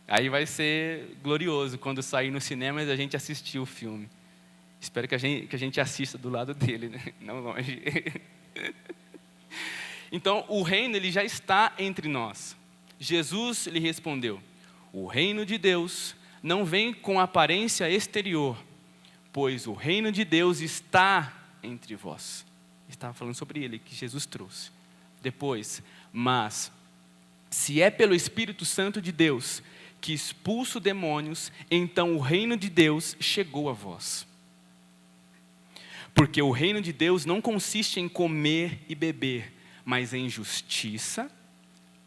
[SPEAKER 1] Aí vai ser glorioso quando sair nos cinemas e a gente assistir o filme. Espero que a gente assista do lado dele, né? Não longe. Então, o reino, ele já está entre nós. Jesus lhe respondeu: o reino de Deus não vem com aparência exterior, pois o reino de Deus está entre vós. Estava falando sobre ele, que Jesus trouxe. Depois, mas se é pelo Espírito Santo de Deus que expulsa demônios, então o reino de Deus chegou a vós. Porque o reino de Deus não consiste em comer e beber, mas em justiça,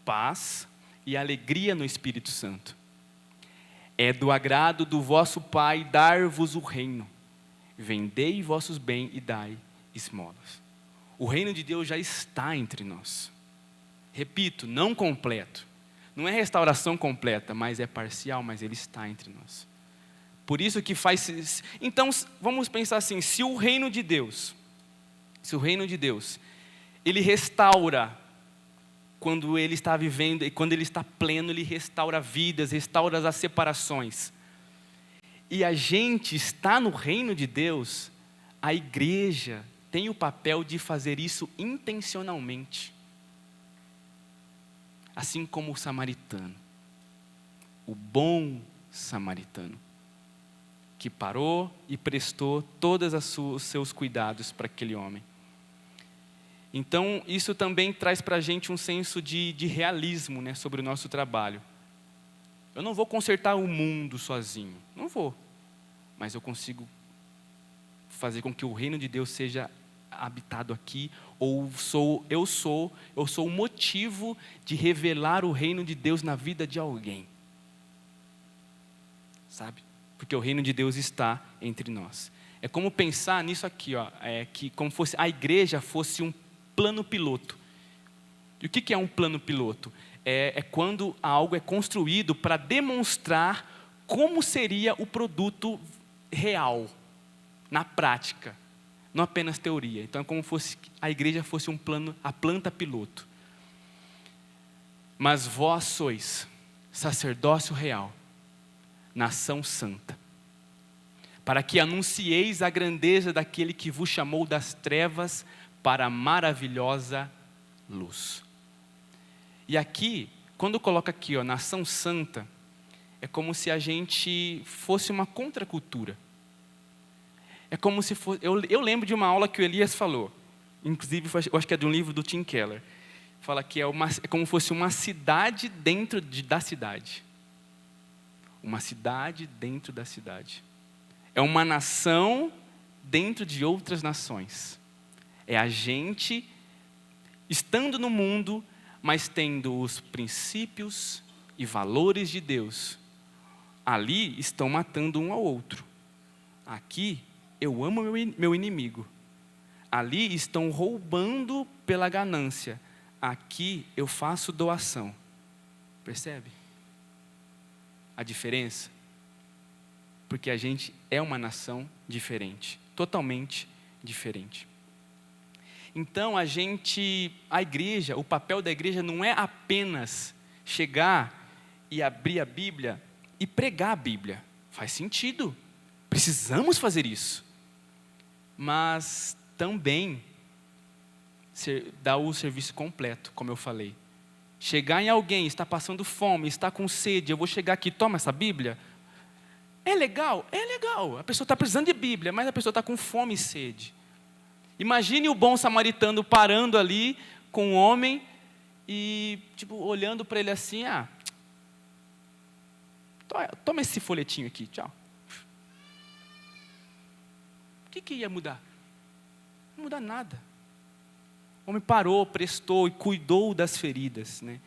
[SPEAKER 1] paz e alegria no Espírito Santo. É do agrado do vosso Pai dar-vos o reino. Vendei vossos bens e dai esmolas. O reino de Deus já está entre nós. Repito, não completo. Não é restauração completa, mas é parcial, mas ele está entre nós. Por isso que faz... Então, vamos pensar assim, se o reino de Deus, ele restaura quando ele está vivendo, e quando ele está pleno, ele restaura vidas, restaura as separações. E a gente está no reino de Deus, a igreja tem o papel de fazer isso intencionalmente. Assim como o samaritano, o bom samaritano, que parou e prestou todos os seus cuidados para aquele homem. Então, isso também traz para a gente um senso de realismo, né, sobre o nosso trabalho. Eu não vou consertar o mundo sozinho, não vou. Mas eu consigo fazer com que o reino de Deus seja habitado aqui, ou eu sou o motivo de revelar o reino de Deus na vida de alguém. Sabe? Porque o reino de Deus está entre nós. É como pensar nisso aqui, que como fosse a igreja fosse um plano piloto. E o que é um plano piloto? É quando algo é construído para demonstrar como seria o produto real, na prática, não apenas teoria. Então é como se a igreja fosse um plano, a planta piloto. Mas vós sois sacerdócio real, nação santa, para que anuncieis a grandeza daquele que vos chamou das trevas para a maravilhosa luz. E aqui, quando coloca aqui, nação santa, é como se a gente fosse uma contracultura. É como se fosse... Eu lembro de uma aula que o Elias falou, inclusive eu acho que é de um livro do Tim Keller. Fala que é como se fosse uma cidade dentro da cidade. Uma cidade dentro da cidade. É uma nação dentro de outras nações. É a gente estando no mundo, mas tendo os princípios e valores de Deus. Ali estão matando um ao outro. Aqui eu amo meu inimigo. Ali estão roubando pela ganância. Aqui eu faço doação. Percebe? A diferença? Porque a gente é uma nação diferente. Totalmente diferente. Então a igreja, o papel da igreja não é apenas chegar e abrir a Bíblia e pregar a Bíblia. Faz sentido. Precisamos fazer isso. Mas também dar o serviço completo, como eu falei. Chegar em alguém, está passando fome, está com sede, eu vou chegar aqui, toma essa Bíblia. É legal? É legal. A pessoa está precisando de Bíblia, mas a pessoa está com fome e sede. Imagine o bom samaritano parando ali com o homem e olhando para ele assim, toma esse folhetinho aqui, tchau. O que ia mudar? Não muda nada. O homem parou, prestou e cuidou das feridas, né?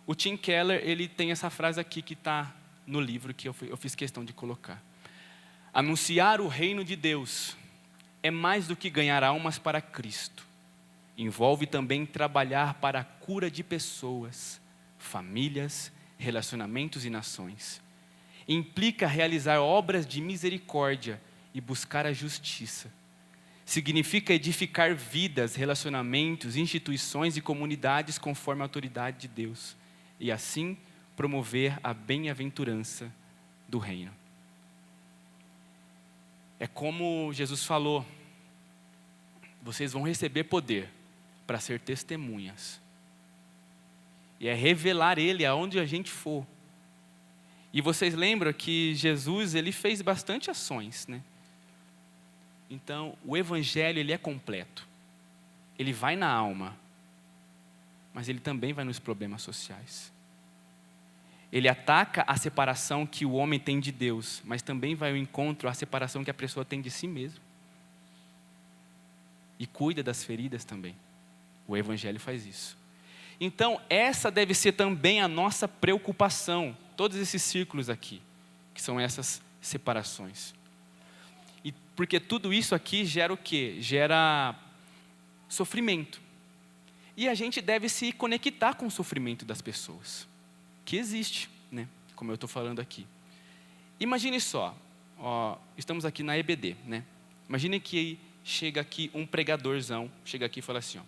[SPEAKER 1] O Tim Keller, ele tem essa frase aqui que está no livro que eu fiz questão de colocar. Anunciar o reino de Deus é mais do que ganhar almas para Cristo. Envolve também trabalhar para a cura de pessoas, famílias, relacionamentos e nações. Implica realizar obras de misericórdia e buscar a justiça. Significa edificar vidas, relacionamentos, instituições e comunidades conforme a autoridade de Deus. E assim promover a bem-aventurança do reino. É como Jesus falou, vocês vão receber poder para ser testemunhas. E é revelar Ele aonde a gente for. E vocês lembram que Jesus, Ele fez bastante ações, né? Então, o Evangelho, ele é completo. Ele vai na alma, mas ele também vai nos problemas sociais. Ele ataca a separação que o homem tem de Deus, mas também vai ao encontro à separação que a pessoa tem de si mesmo. e cuida das feridas também. O Evangelho faz isso. Então, essa deve ser também a nossa preocupação, todos esses círculos aqui, que são essas separações. E porque tudo isso aqui gera o quê? Gera sofrimento. E a gente deve se conectar com o sofrimento das pessoas, que existe, né? Como eu estou falando aqui. Imagine só, estamos aqui na EBD, né? Imagine que chega aqui um pregadorzão, chega aqui e fala assim,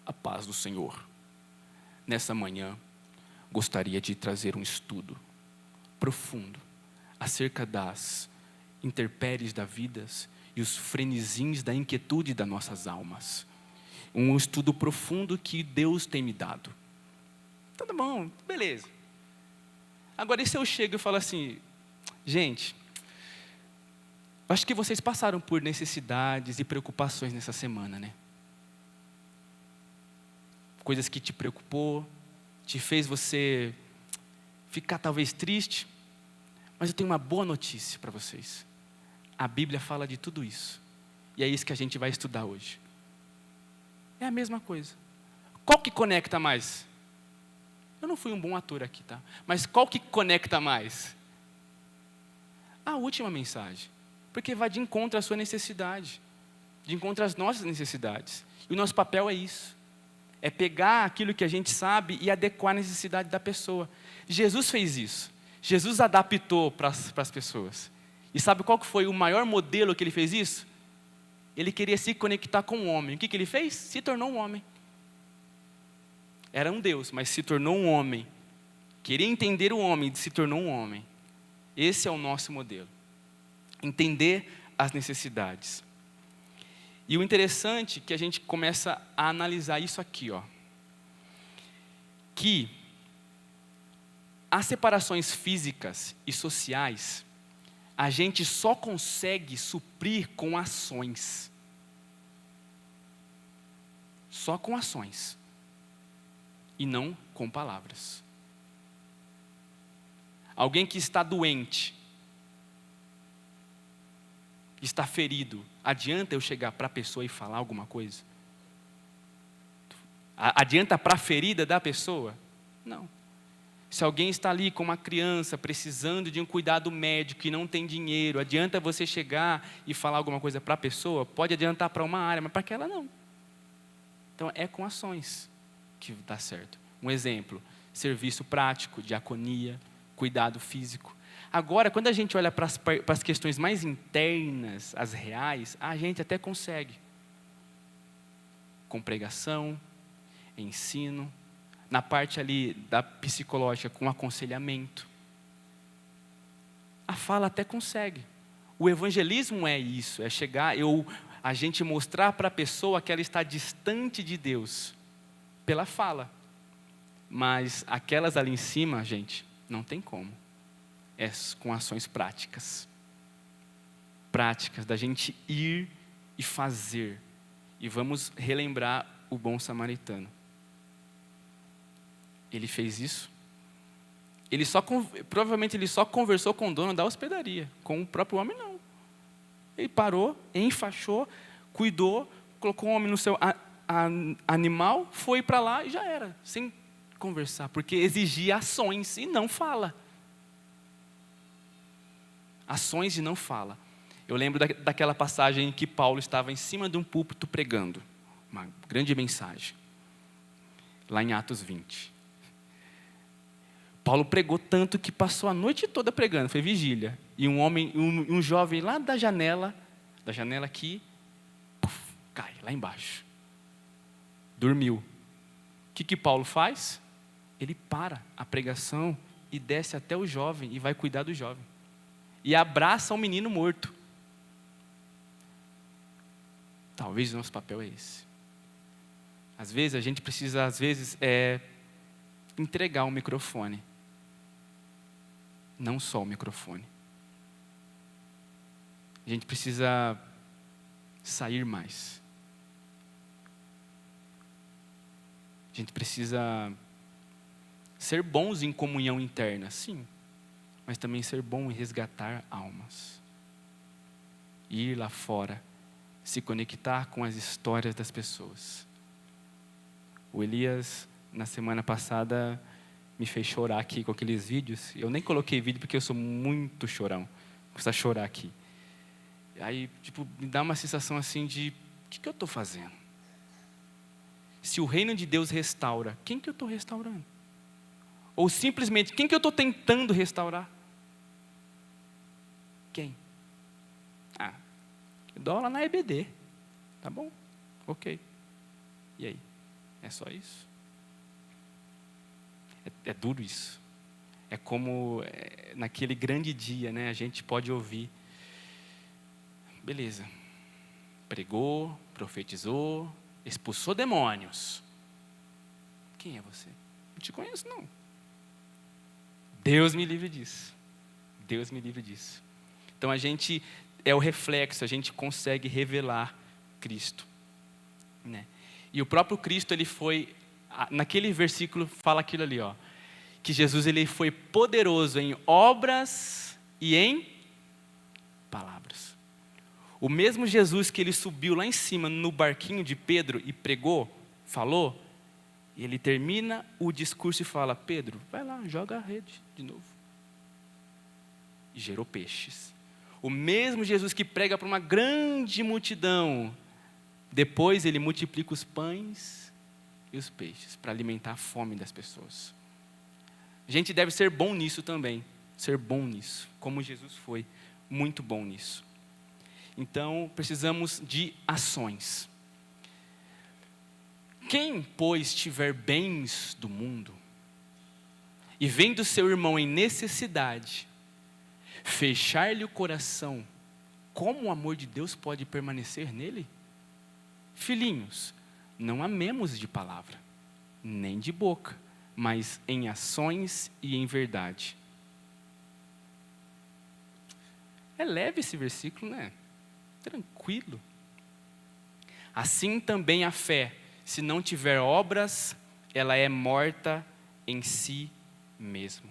[SPEAKER 1] a paz do Senhor. Nessa manhã, gostaria de trazer um estudo profundo acerca das intempéries da vida e os frenesins da inquietude das nossas almas. Um estudo profundo que Deus tem me dado. Tá bom, beleza. Agora, e se eu chego e falo assim, gente, acho que vocês passaram por necessidades e preocupações nessa semana, né? Coisas que te preocupou, te fez você ficar talvez triste. Mas eu tenho uma boa notícia para vocês. A Bíblia fala de tudo isso. E é isso que a gente vai estudar hoje. É a mesma coisa. Qual que conecta mais? Eu não fui um bom ator aqui, tá? Mas qual que conecta mais? A última mensagem. Porque vai de encontro à sua necessidade. De encontro às nossas necessidades. E o nosso papel é isso. É pegar aquilo que a gente sabe e adequar a necessidade da pessoa. Jesus fez isso. Jesus adaptou para as pessoas. E sabe qual que foi o maior modelo que ele fez isso? Ele queria se conectar com o homem. O que ele fez? Se tornou um homem. Era um Deus, mas se tornou um homem. Queria entender o homem, se tornou um homem. Esse é o nosso modelo. Entender as necessidades. E o interessante é que a gente começa a analisar isso aqui, que as separações físicas e sociais, a gente só consegue suprir com ações. Só com ações. E não com palavras. Alguém que está doente, está ferido, adianta eu chegar para a pessoa e falar alguma coisa? Adianta para a ferida da pessoa? Não. Se alguém está ali com uma criança precisando de um cuidado médico e não tem dinheiro, adianta você chegar e falar alguma coisa para a pessoa? Pode adiantar para uma área, mas para aquela não. Então é com ações que dá certo. Um exemplo, serviço prático, diaconia, cuidado físico. Agora, quando a gente olha para as questões mais internas, as reais, a gente até consegue. Com pregação, ensino, na parte ali da psicológica, com aconselhamento. A fala até consegue. O evangelismo é isso, é chegar, a gente mostrar para a pessoa que ela está distante de Deus, pela fala. Mas aquelas ali em cima, gente, não tem como. É com ações práticas. Práticas, da gente ir e fazer. E vamos relembrar o bom samaritano. Ele fez isso. Provavelmente ele só conversou com o dono da hospedaria. Com o próprio homem, não. Ele parou, enfaixou, cuidou, colocou o homem no seu animal, foi para lá e já era. Sem conversar, porque exigia ações e não fala. Ações e não fala. Eu lembro daquela passagem em que Paulo estava em cima de um púlpito pregando. Uma grande mensagem. Lá em Atos 20. Paulo pregou tanto que passou a noite toda pregando, foi vigília. E um jovem lá da janela aqui, cai lá embaixo. Dormiu. O que Paulo faz? Ele para a pregação e desce até o jovem e vai cuidar do jovem. E abraça um menino morto. Talvez o nosso papel é esse. Às vezes a gente precisa, entregar o microfone. Não só o microfone. A gente precisa sair mais. A gente precisa ser bons em comunhão interna, sim. Mas também ser bom em resgatar almas. Ir lá fora se conectar com as histórias das pessoas. O Elias, na semana passada, me fez chorar aqui com aqueles vídeos. Eu nem coloquei vídeo porque eu sou muito chorão. Custa chorar aqui. Aí, me dá uma sensação assim de, o que eu estou fazendo? Se o reino de Deus restaura, quem que eu estou restaurando? Ou simplesmente, quem que eu estou tentando restaurar? Quem? Eu dou aula na EBD. Tá bom? Ok. E aí? É só isso? É duro isso. É como naquele grande dia, né? A gente pode ouvir. Beleza. Pregou, profetizou, expulsou demônios. Quem é você? Não te conheço, não. Deus me livre disso. Deus me livre disso. Então a gente é o reflexo, a gente consegue revelar Cristo, né? E o próprio Cristo, ele foi, naquele versículo fala aquilo ali, ó, que Jesus ele foi poderoso em obras e em palavras. O mesmo Jesus que ele subiu lá em cima no barquinho de Pedro e pregou, falou, ele termina o discurso e fala, Pedro, vai lá, joga a rede de novo. E gerou peixes. O mesmo Jesus que prega para uma grande multidão, depois ele multiplica os pães e os peixes para alimentar a fome das pessoas. A gente deve ser bom nisso também, ser bom nisso, como Jesus foi muito bom nisso. Então, precisamos de ações. Quem, pois, tiver bens do mundo, e vendo seu irmão em necessidade, fechar-lhe o coração, como o amor de Deus pode permanecer nele? Filhinhos, não amemos de palavra, nem de boca, mas em ações e em verdade. É leve esse versículo, né? Tranquilo. Assim também a fé, se não tiver obras, ela é morta em si mesmo.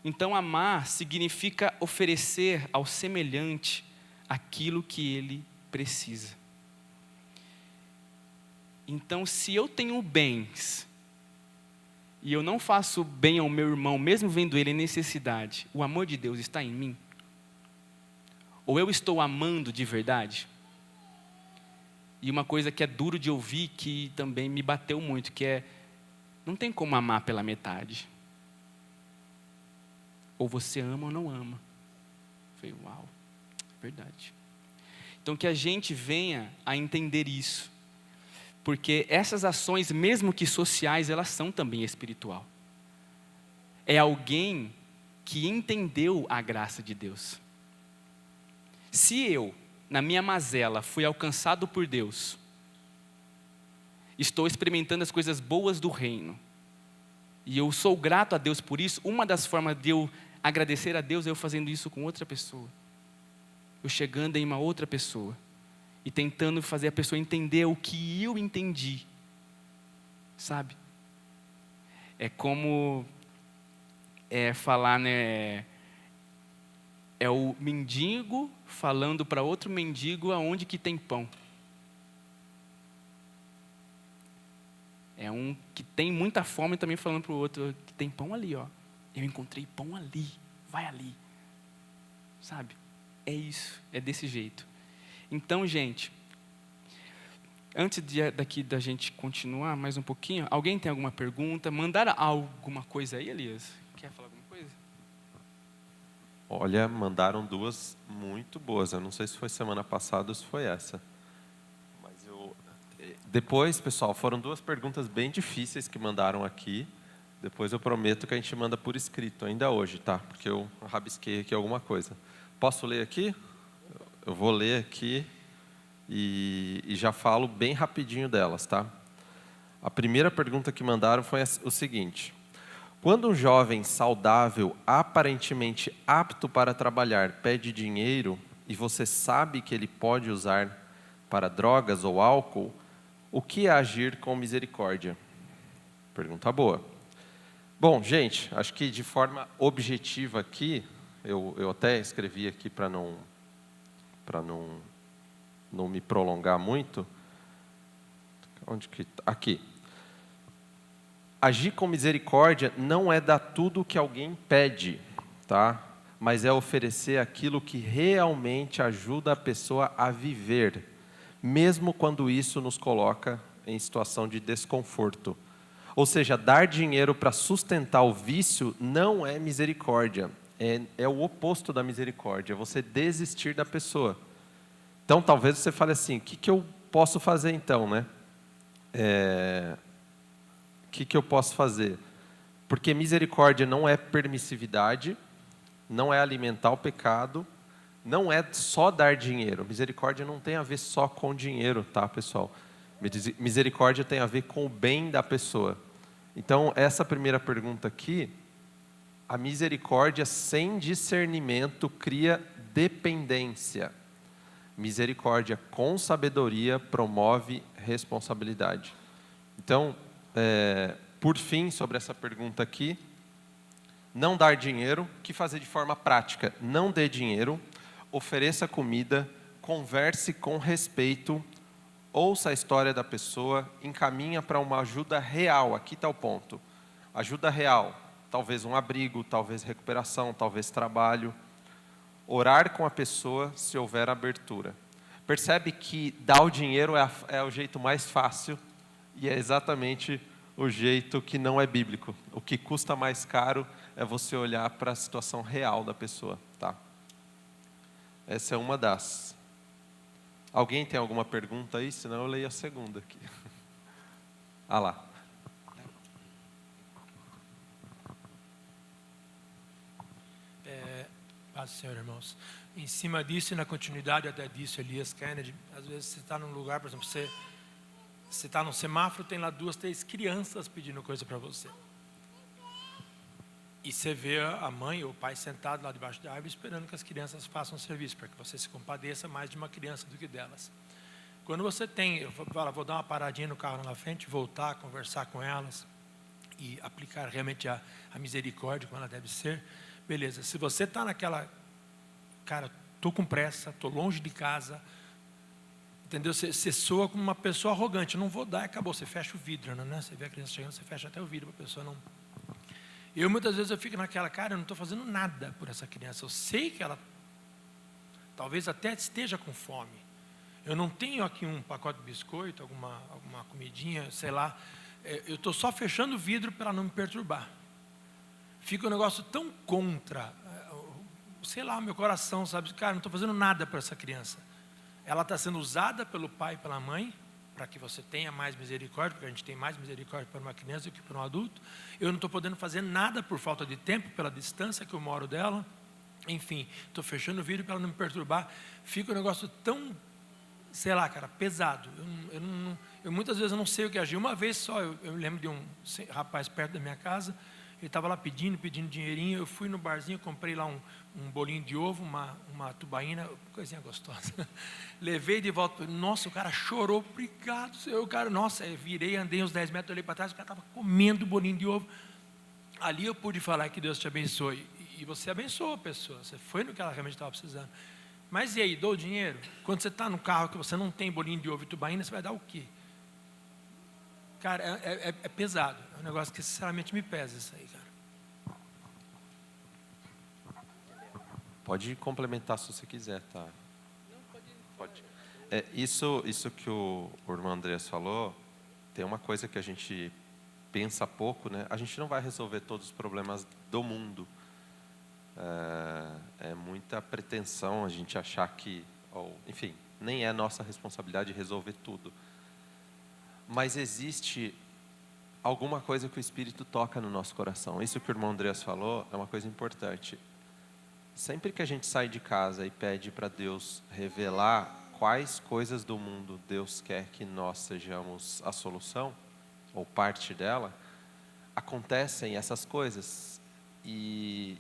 [SPEAKER 1] Então amar significa oferecer ao semelhante aquilo que ele precisa. Então, se eu tenho bens e eu não faço bem ao meu irmão, mesmo vendo ele em necessidade, o amor de Deus está em mim? Ou eu estou amando de verdade? E uma coisa que é duro de ouvir, que também me bateu muito, que é, não tem como amar pela metade. Ou você ama ou não ama. Eu falei, uau, verdade. Então que a gente venha a entender isso. Porque essas ações, mesmo que sociais, elas são também espiritual. É alguém que entendeu a graça de Deus. Se eu, na minha mazela, fui alcançado por Deus, estou experimentando as coisas boas do reino, e eu sou grato a Deus por isso, uma das formas de eu agradecer a Deus é eu fazendo isso com outra pessoa. Eu chegando em uma outra pessoa e tentando fazer a pessoa entender o que eu entendi. Sabe? É como falar, né? É o mendigo falando para outro mendigo aonde que tem pão. É um que tem muita fome também falando para o outro que tem pão ali, ó. Eu encontrei pão ali, vai ali. Sabe? É isso, é desse jeito. Então, gente, antes da gente continuar mais um pouquinho, alguém tem alguma pergunta? Mandaram alguma coisa aí, Elias? Quer falar alguma coisa?
[SPEAKER 2] Olha, mandaram duas muito boas. Eu não sei se foi semana passada ou se foi essa. Mas depois, pessoal, foram duas perguntas bem difíceis que mandaram aqui. Depois eu prometo que a gente manda por escrito ainda hoje, tá? Porque eu rabisquei aqui alguma coisa. Posso ler aqui? Eu vou ler aqui e já falo bem rapidinho delas, tá? A primeira pergunta que mandaram foi o seguinte: quando um jovem saudável, aparentemente apto para trabalhar, pede dinheiro e você sabe que ele pode usar para drogas ou álcool, o que é agir com misericórdia? Pergunta boa. Bom, gente, acho que de forma objetiva aqui, eu até escrevi aqui para não não me prolongar muito. Onde que tá? Aqui. Agir com misericórdia não é dar tudo o que alguém pede, tá? Mas é oferecer aquilo que realmente ajuda a pessoa a viver, mesmo quando isso nos coloca em situação de desconforto. Ou seja, dar dinheiro para sustentar o vício não é misericórdia, é o oposto da misericórdia, é você desistir da pessoa. Então, talvez você fale assim, o que eu posso fazer então, né? O que eu posso fazer? Porque misericórdia não é permissividade, não é alimentar o pecado, não é só dar dinheiro. Misericórdia não tem a ver só com dinheiro, tá, pessoal? Misericórdia tem a ver com o bem da pessoa. Então, essa primeira pergunta aqui, a misericórdia sem discernimento cria dependência. Misericórdia com sabedoria promove responsabilidade. Então, por fim, sobre essa pergunta aqui, não dar dinheiro, o que fazer de forma prática? Não dê dinheiro, ofereça comida, converse com respeito, ouça a história da pessoa, encaminha para uma ajuda real. Aqui está o ponto. Ajuda real, talvez um abrigo, talvez recuperação, talvez trabalho. Orar com a pessoa se houver abertura. Percebe que dar o dinheiro é o jeito mais fácil e é exatamente o jeito que não é bíblico. O que custa mais caro é você olhar para a situação real da pessoa, tá? Essa é uma das. Alguém tem alguma pergunta aí? Senão eu leio a segunda aqui. Ah lá.
[SPEAKER 3] Paz do Senhor, irmãos. Em cima disso e na continuidade até disso, Elias Kennedy, às vezes você está num lugar, por exemplo, você está num semáforo, tem lá 2, 3 crianças pedindo coisa para você. E você vê a mãe ou o pai sentado lá debaixo da árvore esperando que as crianças façam o serviço, para que você se compadeça mais de uma criança do que delas. Quando você tem, eu falo, vou dar uma paradinha no carro lá na frente, voltar, conversar com elas e aplicar realmente a misericórdia como ela deve ser, beleza. Se você está naquela, cara, estou com pressa, estou longe de casa, entendeu? Você soa como uma pessoa arrogante, não vou dar, acabou, você fecha o vidro, né? Você vê a criança chegando, você fecha até o vidro para a pessoa não... muitas vezes eu fico naquela, cara, eu não estou fazendo nada por essa criança, eu sei que ela talvez até esteja com fome, eu não tenho aqui um pacote de biscoito, alguma comidinha, sei lá, eu estou só fechando o vidro para ela não me perturbar. Fica um negócio tão contra, sei lá, meu coração, sabe, cara, não estou fazendo nada para essa criança, ela está sendo usada pelo pai e pela mãe, para que você tenha mais misericórdia, porque a gente tem mais misericórdia para uma criança do que para um adulto. Eu não estou podendo fazer nada por falta de tempo, pela distância que eu moro dela. Enfim, estou fechando o vidro para ela não me perturbar. Fica um negócio tão, sei lá, cara, pesado. Eu muitas vezes eu não sei o que agir. Uma vez só, eu lembro de um rapaz perto da minha casa, ele estava lá pedindo dinheirinho. Eu fui no barzinho, comprei lá um bolinho de ovo, uma tubaína, coisinha gostosa. Levei de volta. Nossa, o cara chorou, obrigado, senhor. O cara, nossa, eu virei, andei uns 10 metros, olhei para trás, o cara estava comendo bolinho de ovo. Ali eu pude falar que Deus te abençoe. E você abençoou a pessoa, você foi no que ela realmente estava precisando. Mas e aí, dou o dinheiro? Quando você está no carro que você não tem bolinho de ovo e tubaína, você vai dar o quê? Cara, é pesado. É um negócio que sinceramente me pesa isso aí, cara.
[SPEAKER 2] Pode complementar se você quiser, tá? Não, pode. Isso que o irmão Andreas falou, tem uma coisa que a gente pensa pouco, né? A gente não vai resolver todos os problemas do mundo. É muita pretensão a gente achar que, enfim, nem é nossa responsabilidade resolver tudo. Mas existe alguma coisa que o Espírito toca no nosso coração. Isso que o irmão Andreas falou é uma coisa importante. Sempre que a gente sai de casa e pede para Deus revelar quais coisas do mundo Deus quer que nós sejamos a solução, ou parte dela, acontecem essas coisas. E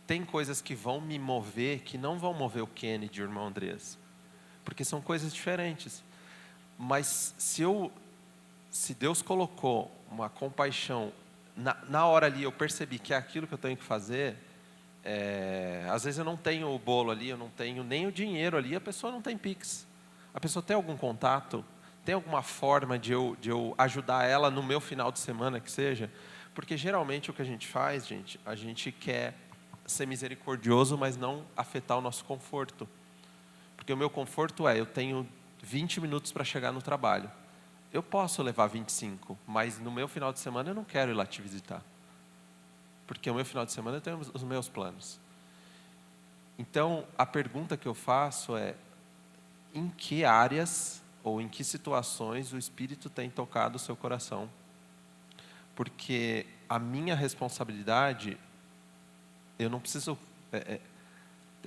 [SPEAKER 2] tem coisas que vão me mover, que não vão mover o Kennedy e o irmão Andreas, porque são coisas diferentes. Mas se Deus colocou uma compaixão, na hora ali eu percebi que é aquilo que eu tenho que fazer. Às vezes eu não tenho o bolo ali, eu não tenho nem o dinheiro ali, a pessoa não tem Pix. A pessoa tem algum contato? Tem alguma forma de eu ajudar ela no meu final de semana, que seja? Porque geralmente o que a gente faz, gente, a gente quer ser misericordioso, mas não afetar o nosso conforto. Porque o meu conforto eu tenho 20 minutos para chegar no trabalho. Eu posso levar 25, mas no meu final de semana eu não quero ir lá te visitar. Porque o meu final de semana eu tenho os meus planos. Então, a pergunta que eu faço é: em que áreas ou em que situações o Espírito tem tocado o seu coração? Porque a minha responsabilidade, eu não preciso...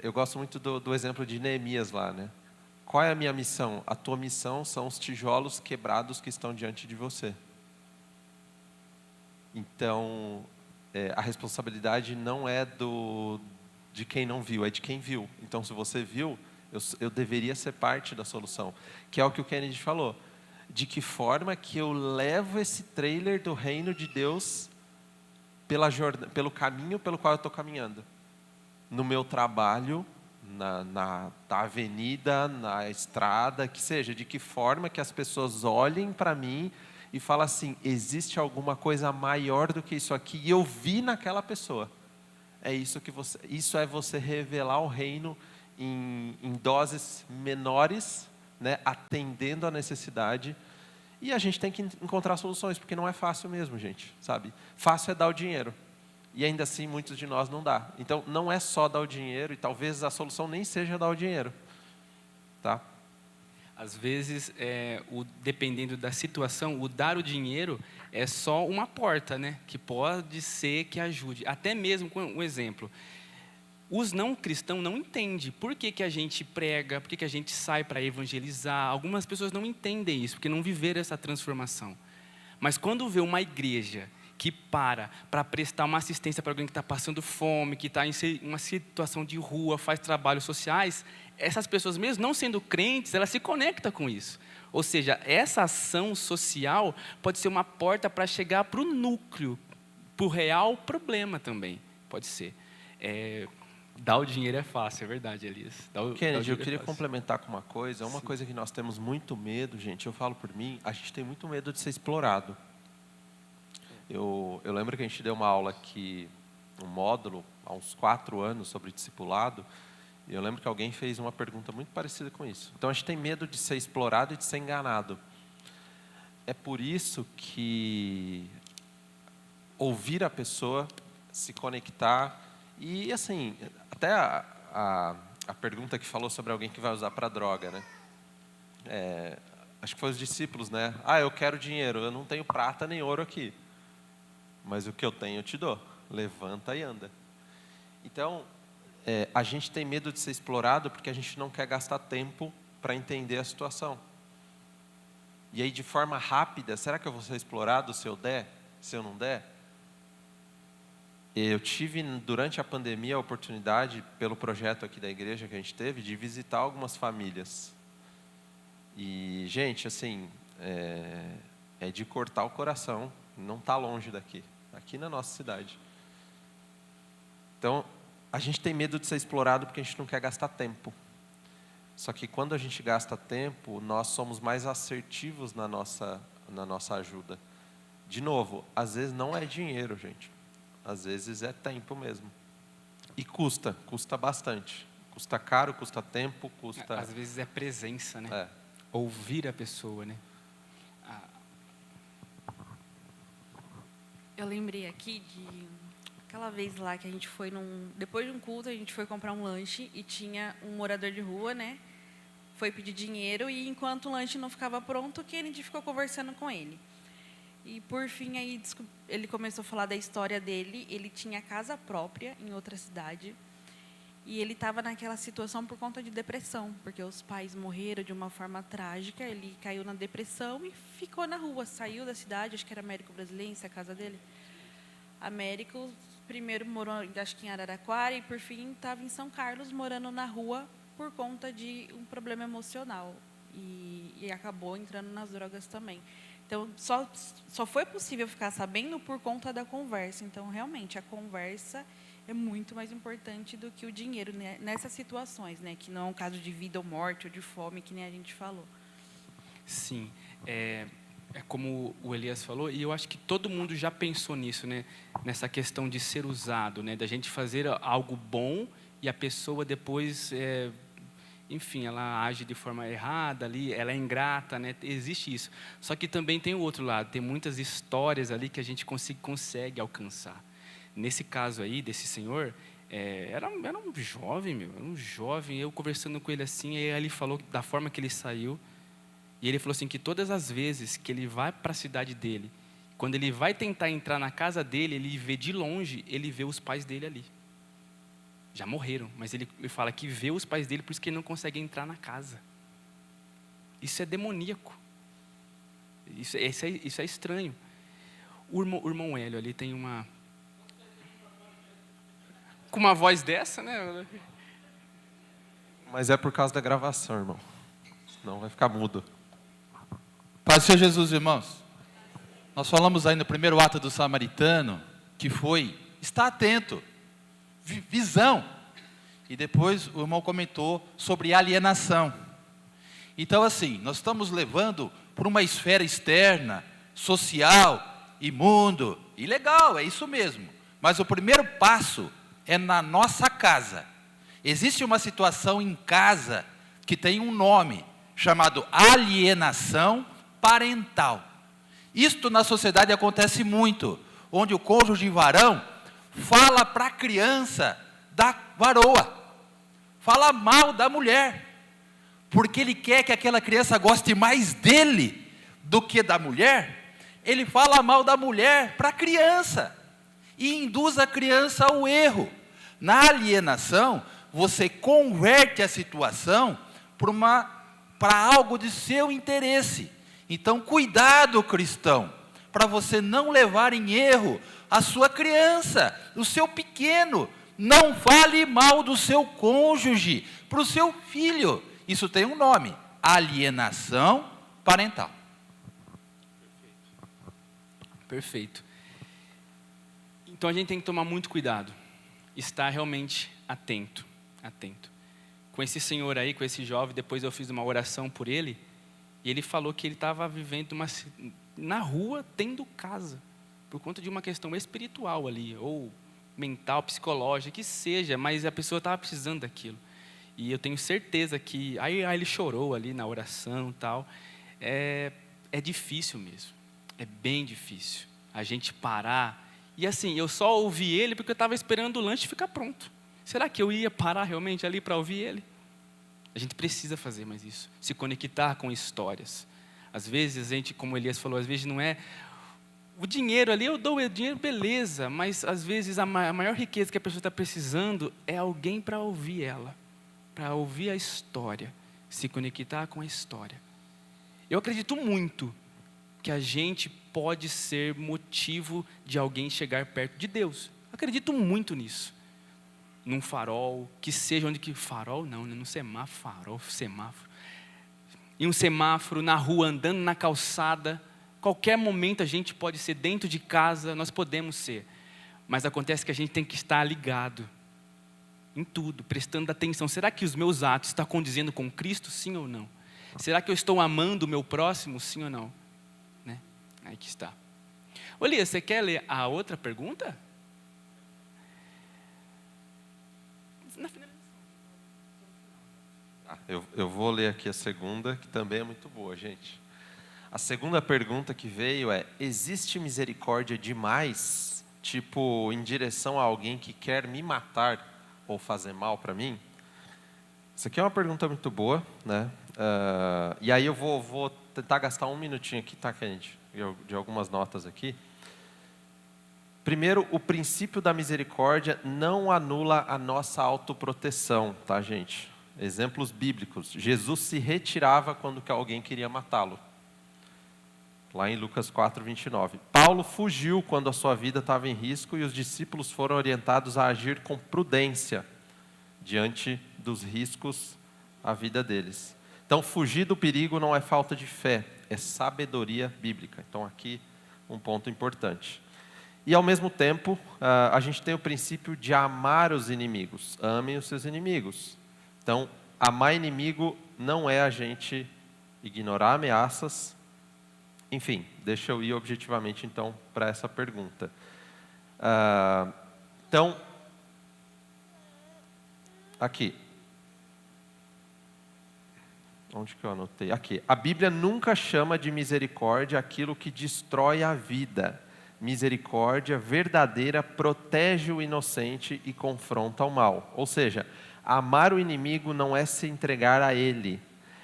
[SPEAKER 2] eu gosto muito do exemplo de Neemias lá, né? Qual é a minha missão? A tua missão são os tijolos quebrados que estão diante de você. Então, a responsabilidade não é de quem não viu, é de quem viu. Então, se você viu, eu deveria ser parte da solução. Que é o que o Kennedy falou. De que forma que eu levo esse trailer do reino de Deus pelo caminho pelo qual eu estou caminhando? No meu trabalho, na avenida, na estrada, que seja. De que forma que as pessoas olhem para mim e falam assim: existe alguma coisa maior do que isso aqui, e eu vi naquela pessoa. Isso é você revelar o reino em doses menores, né, atendendo a necessidade. E a gente tem que encontrar soluções, porque não é fácil mesmo, gente, sabe? Fácil é dar o dinheiro. E ainda assim, muitos de nós não dá. Então, não é só dar o dinheiro, e talvez a solução nem seja dar o dinheiro. Tá?
[SPEAKER 1] Às vezes, dependendo da situação, o dar o dinheiro é só uma porta, né? Que pode ser que ajude. Até mesmo, com um exemplo, os não cristãos não entendem por que a gente prega, por que a gente sai para evangelizar. Algumas pessoas não entendem isso, porque não viveram essa transformação. Mas quando vê uma igreja que para prestar uma assistência para alguém que está passando fome, que está em uma situação de rua, faz trabalhos sociais, essas pessoas, mesmo não sendo crentes, elas se conectam com isso. Ou seja, essa ação social pode ser uma porta para chegar para o núcleo, para o real problema também, pode ser. Dar o dinheiro é fácil, é verdade, Elias.
[SPEAKER 2] Kennedy, eu queria complementar com uma coisa. Uma coisa que nós temos muito medo, gente, eu falo por mim, a gente tem muito medo de ser explorado. Eu lembro que a gente deu uma aula aqui, um módulo, há uns 4 anos, sobre discipulado, e eu lembro que alguém fez uma pergunta muito parecida com isso. Então, a gente tem medo de ser explorado e de ser enganado. É por isso que ouvir a pessoa, se conectar, e assim, até a pergunta que falou sobre alguém que vai usar para droga, né? Acho que foi os discípulos, né? Eu quero dinheiro, eu não tenho prata nem ouro aqui. Mas o que eu tenho eu te dou. Levanta e anda. Então, a gente tem medo de ser explorado porque a gente não quer gastar tempo para entender a situação. E aí, de forma rápida, será que eu vou ser explorado se eu der? Se eu não der? Eu tive, durante a pandemia, a oportunidade, pelo projeto aqui da igreja que a gente teve, de visitar algumas famílias. E, gente, assim, é de cortar o coração. Não está longe daqui. Aqui na nossa cidade. Então, a gente tem medo de ser explorado porque a gente não quer gastar tempo. Só que quando a gente gasta tempo, nós somos mais assertivos na nossa ajuda. De novo, às vezes não é dinheiro, gente. Às vezes é tempo mesmo. E custa bastante. Custa caro, custa tempo, custa...
[SPEAKER 1] Às vezes é presença, né? Ouvir a pessoa, né?
[SPEAKER 4] Eu lembrei aqui de aquela vez lá que a gente foi depois de um culto, a gente foi comprar um lanche e tinha um morador de rua, né? Foi pedir dinheiro e enquanto o lanche não ficava pronto, o Kennedy ficou conversando com ele. E por fim aí ele começou a falar da história dele. Ele tinha casa própria em outra cidade e ele estava naquela situação por conta de depressão, porque os pais morreram de uma forma trágica. Ele caiu na depressão e ficou na rua, saiu da cidade, acho que era Américo Brasilense, a casa dele. Américo primeiro morou, acho que em Araraquara, e por fim estava em São Carlos, morando na rua por conta de um problema emocional. E acabou entrando nas drogas também. Então, só foi possível ficar sabendo por conta da conversa. Então, realmente, a conversa é muito mais importante do que o dinheiro, né? Nessas situações, né? Que não é um caso de vida ou morte ou de fome, que nem a gente falou.
[SPEAKER 1] Sim, é como o Elias falou, e eu acho que todo mundo já pensou nisso, né? Nessa questão de ser usado, né? Da gente fazer algo bom e a pessoa depois, enfim, ela age de forma errada ali, ela é ingrata, né? Existe isso. Só que também tem o outro lado, tem muitas histórias ali que a gente consegue alcançar. Nesse caso aí, desse senhor, era um jovem, era um jovem, eu conversando com ele assim, aí ele falou da forma que ele saiu. E ele falou assim que todas as vezes que ele vai para a cidade dele, quando ele vai tentar entrar na casa dele, ele vê de longe, ele vê os pais dele ali. Já morreram, mas ele fala que vê os pais dele, por isso que ele não consegue entrar na casa. Isso é demoníaco. Isso é estranho. O irmão Hélio ali tem uma... Com uma voz dessa, né?
[SPEAKER 2] Mas é por causa da gravação, irmão. Senão vai ficar mudo.
[SPEAKER 5] Paz do Senhor Jesus, irmãos. Nós falamos aí no primeiro ato do samaritano, que foi, está atento, visão. E depois o irmão comentou sobre alienação. Então assim, nós estamos levando por uma esfera externa, social, imundo, e legal, é isso mesmo. Mas o primeiro passo é na nossa casa. Existe uma situação em casa que tem um nome, chamado alienação parental. Isto na sociedade acontece muito, onde o cônjuge varão fala para a criança da varoa, fala mal da mulher, porque ele quer que aquela criança goste mais dele do que da mulher. Ele fala mal da mulher para a criança e induz a criança ao erro. Na alienação, você converte a situação para algo de seu interesse. Então, cuidado, cristão, para você não levar em erro a sua criança, o seu pequeno. Não fale mal do seu cônjuge para o seu filho. Isso tem um nome: alienação parental.
[SPEAKER 1] Perfeito. Então a gente tem que tomar muito cuidado, estar realmente atento. Com esse senhor aí, com esse jovem, depois eu fiz uma oração por ele, e ele falou que ele estava vivendo na rua, tendo casa, por conta de uma questão espiritual ali, ou mental, psicológica, que seja, mas a pessoa estava precisando daquilo. E eu tenho certeza que... Aí ele chorou ali na oração e tal. É difícil mesmo, é bem difícil a gente parar. E assim, eu só ouvi ele porque eu estava esperando o lanche ficar pronto. Será que eu ia parar realmente ali para ouvir ele? A gente precisa fazer mais isso, se conectar com histórias. Às vezes, a gente, como Elias falou, às vezes não é... O dinheiro ali, eu dou o dinheiro, beleza, mas às vezes a maior riqueza que a pessoa está precisando é alguém para ouvir ela, para ouvir a história, se conectar com a história. Eu acredito muito que a gente pode ser motivo de alguém chegar perto de Deus. Eu acredito muito nisso. Num farol, que seja onde que... Farol não, né? No semáforo, farol, semáforo. Em um semáforo, na rua, andando na calçada. Qualquer momento a gente pode ser, dentro de casa, nós podemos ser. Mas acontece que a gente tem que estar ligado em tudo, prestando atenção. Será que os meus atos estão condizendo com Cristo, sim ou não? Será que eu estou amando o meu próximo, sim ou não? Né? Aí que está. Ô Lia, você quer ler a outra pergunta? Na finalização.
[SPEAKER 2] Eu vou ler aqui a segunda, que também é muito boa, gente. A segunda pergunta que veio é: existe misericórdia demais, tipo, em direção a alguém que quer me matar ou fazer mal para mim? Isso aqui é uma pergunta muito boa, né? E aí eu vou tentar gastar um minutinho aqui, tá, gente? De algumas notas aqui. Primeiro, o princípio da misericórdia não anula a nossa autoproteção, tá, gente? Exemplos bíblicos. Jesus se retirava quando alguém queria matá-lo. Lá em Lucas 4:29. Paulo fugiu quando a sua vida estava em risco e os discípulos foram orientados a agir com prudência diante dos riscos à vida deles. Então, fugir do perigo não é falta de fé, é sabedoria bíblica. Então, aqui, um ponto importante. E, ao mesmo tempo, a gente tem o princípio de amar os inimigos. Amem os seus inimigos. Então, amar inimigo não é a gente ignorar ameaças. Enfim, deixa eu ir objetivamente, então, para essa pergunta. Então, aqui. Onde que eu anotei? Aqui. A Bíblia nunca chama de misericórdia aquilo que destrói a vida. Misericórdia verdadeira protege o inocente e confronta o mal. Ou seja, amar o inimigo não é se entregar a ele,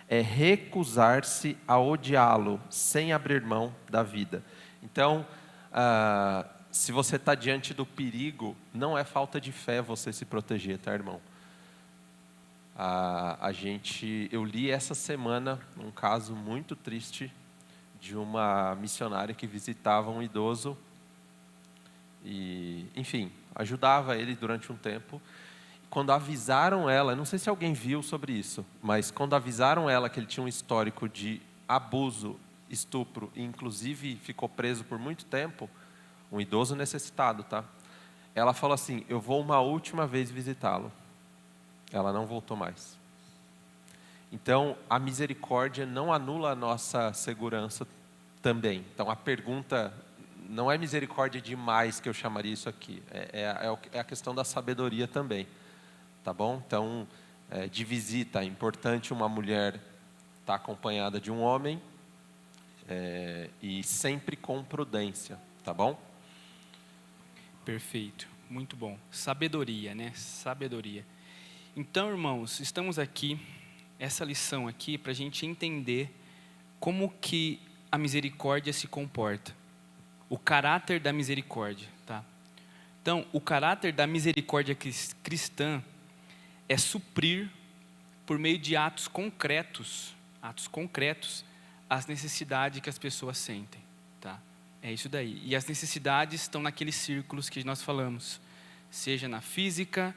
[SPEAKER 2] é recusar-se a odiá-lo, sem abrir mão da vida. Então, se você está diante do perigo, não é falta de fé você se proteger, tá, irmão? Eu li essa semana um caso muito triste de uma missionária que visitava um idoso e, enfim, ajudava ele durante um tempo. Quando avisaram ela, não sei se alguém viu sobre isso, mas quando avisaram ela que ele tinha um histórico de abuso, estupro, e inclusive ficou preso por muito tempo, um idoso necessitado, tá? Ela falou assim: eu vou uma última vez visitá-lo. Ela não voltou mais. Então, a misericórdia não anula a nossa segurança também. Então, a pergunta não é misericórdia demais que eu chamaria isso aqui. É a questão da sabedoria também. Tá bom? Então, de visita, é importante uma mulher estar acompanhada de um homem e sempre com prudência. Tá bom?
[SPEAKER 1] Perfeito, muito bom. Sabedoria, né? Sabedoria. Então, irmãos, estamos aqui, essa lição aqui, para a gente entender como que a misericórdia se comporta. O caráter da misericórdia, tá? Então, o caráter da misericórdia cristã é suprir, por meio de atos concretos, as necessidades que as pessoas sentem, tá? É isso daí. E as necessidades estão naqueles círculos que nós falamos, seja na física,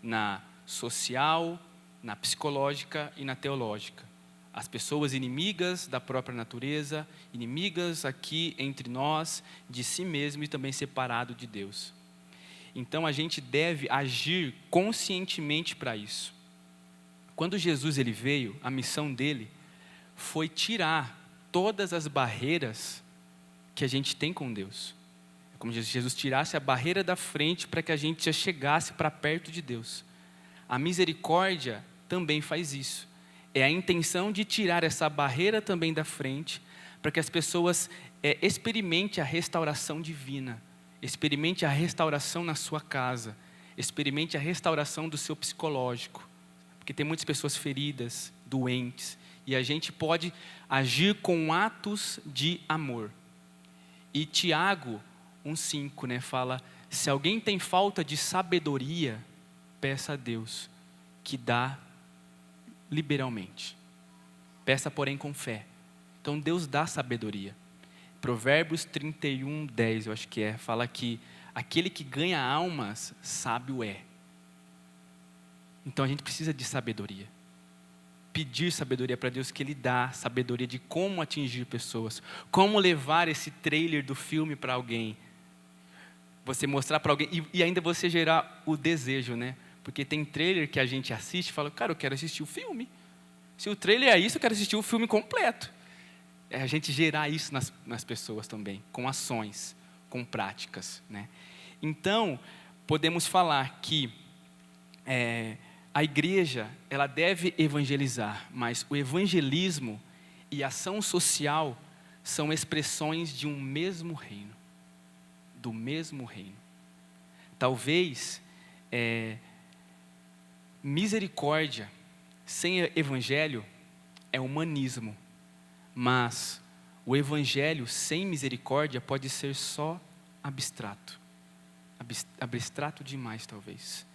[SPEAKER 1] na social, na psicológica e na teológica. As pessoas inimigas da própria natureza, inimigas aqui entre nós, de si mesmo e também separado de Deus. Então a gente deve agir conscientemente para isso. Quando Jesus ele veio, a missão dele foi tirar todas as barreiras que a gente tem com Deus. É como se Jesus tirasse a barreira da frente para que a gente já chegasse para perto de Deus. A misericórdia também faz isso. É a intenção de tirar essa barreira também da frente, para que as pessoas experimentem a restauração divina, experimente a restauração na sua casa, experimente a restauração do seu psicológico, porque tem muitas pessoas feridas, doentes, e a gente pode agir com atos de amor. E Tiago 1,5, né, fala: se alguém tem falta de sabedoria, peça a Deus, que dá liberalmente. Peça, porém, com fé. Então, Deus dá sabedoria. Provérbios 31:10, eu acho que fala que aquele que ganha almas, sábio é. Então, a gente precisa de sabedoria. Pedir sabedoria para Deus, que Ele dá sabedoria de como atingir pessoas, como levar esse trailer do filme para alguém. Você mostrar para alguém e ainda você gerar o desejo, né? Porque tem trailer que a gente assiste e fala: cara, eu quero assistir o filme. Se o trailer é isso, eu quero assistir o filme completo. É a gente gerar isso nas pessoas também, com ações, com práticas, né? Então, podemos falar que a igreja, ela deve evangelizar, mas o evangelismo e a ação social são expressões de um mesmo reino, do mesmo reino. Talvez misericórdia sem evangelho é humanismo, mas o evangelho sem misericórdia pode ser só abstrato. Abstrato demais, talvez.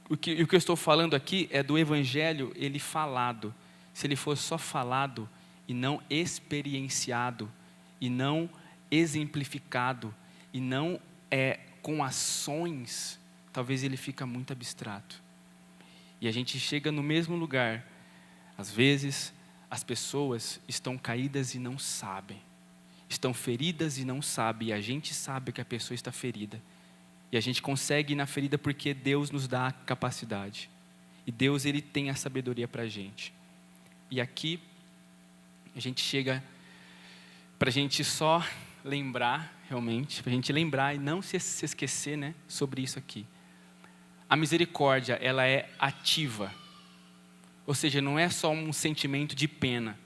[SPEAKER 1] O que eu estou falando aqui é do evangelho, ele falado. Se ele for só falado e não experienciado, e não exemplificado, e não com ações, talvez ele fica muito abstrato. E a gente chega no mesmo lugar. Às vezes, as pessoas estão caídas e não sabem. Estão feridas e não sabem. E a gente sabe que a pessoa está ferida. E a gente consegue ir na ferida porque Deus nos dá a capacidade. E Deus, Ele tem a sabedoria para a gente. E aqui, a gente chega para a gente só lembrar, realmente, para a gente lembrar e não se esquecer, né, sobre isso aqui. A misericórdia, ela é ativa. Ou seja, não é só um sentimento de pena.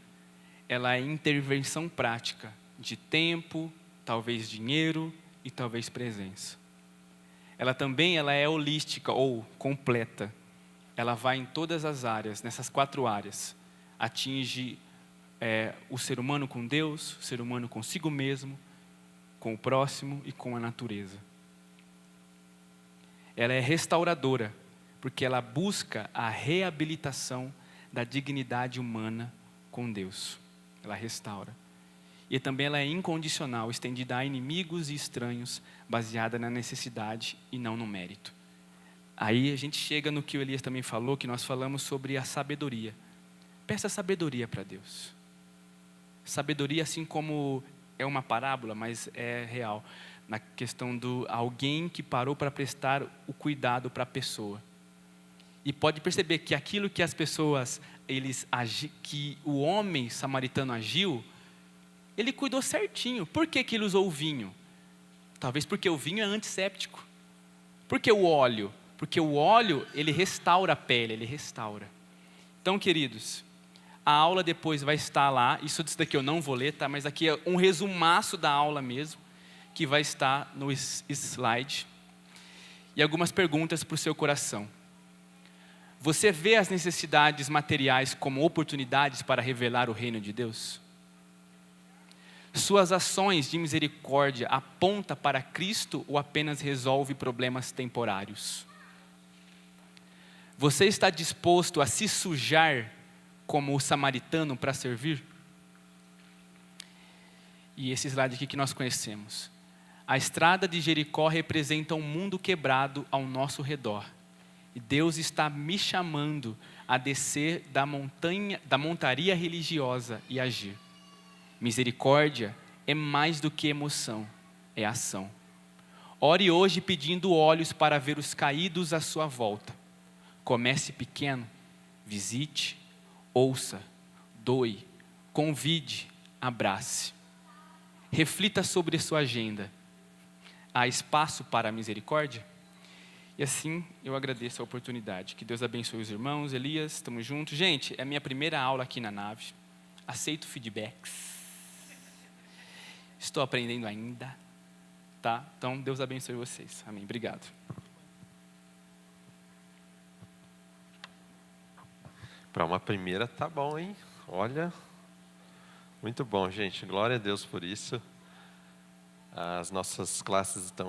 [SPEAKER 1] Ela é intervenção prática, de tempo, talvez dinheiro e talvez presença. Ela também é holística ou completa. Ela vai em todas as áreas, nessas 4 áreas. Atinge o ser humano com Deus, o ser humano consigo mesmo, com o próximo e com a natureza. Ela é restauradora, porque ela busca a reabilitação da dignidade humana com Deus. Ela restaura. E também ela é incondicional, estendida a inimigos e estranhos, baseada na necessidade e não no mérito. Aí a gente chega no que o Elias também falou, que nós falamos sobre a sabedoria. Peça sabedoria para Deus. Sabedoria, assim como é uma parábola, mas é real. Na questão do alguém que parou para prestar o cuidado para a pessoa. E pode perceber que aquilo que as pessoas, que o homem samaritano agiu, ele cuidou certinho. Por que ele usou o vinho? Talvez porque o vinho é antisséptico. Por que o óleo? Porque o óleo, ele restaura a pele, ele restaura. Então, queridos, a aula depois vai estar lá. Isso daqui eu não vou ler, tá? Mas aqui é um resumaço da aula mesmo, que vai estar no slide. E algumas perguntas para o seu coração. Você vê as necessidades materiais como oportunidades para revelar o reino de Deus? Suas ações de misericórdia apontam para Cristo ou apenas resolve problemas temporários? Você está disposto a se sujar como o samaritano para servir? E esse slide aqui que nós conhecemos. A estrada de Jericó representa um mundo quebrado ao nosso redor. E Deus está me chamando a descer da montaria religiosa e agir. Misericórdia é mais do que emoção, é ação. Ore hoje pedindo olhos para ver os caídos à sua volta. Comece pequeno, visite, ouça, doe, convide, abrace. Reflita sobre a sua agenda. Há espaço para a misericórdia? E assim eu agradeço a oportunidade. Que Deus abençoe os irmãos. Elias, estamos juntos. Gente, é a minha primeira aula aqui na nave. Aceito feedbacks. Estou aprendendo ainda. Tá? Então, Deus abençoe vocês. Amém. Obrigado.
[SPEAKER 2] Para uma primeira tá bom, hein? Olha, muito bom, gente. Glória a Deus por isso. As nossas classes estão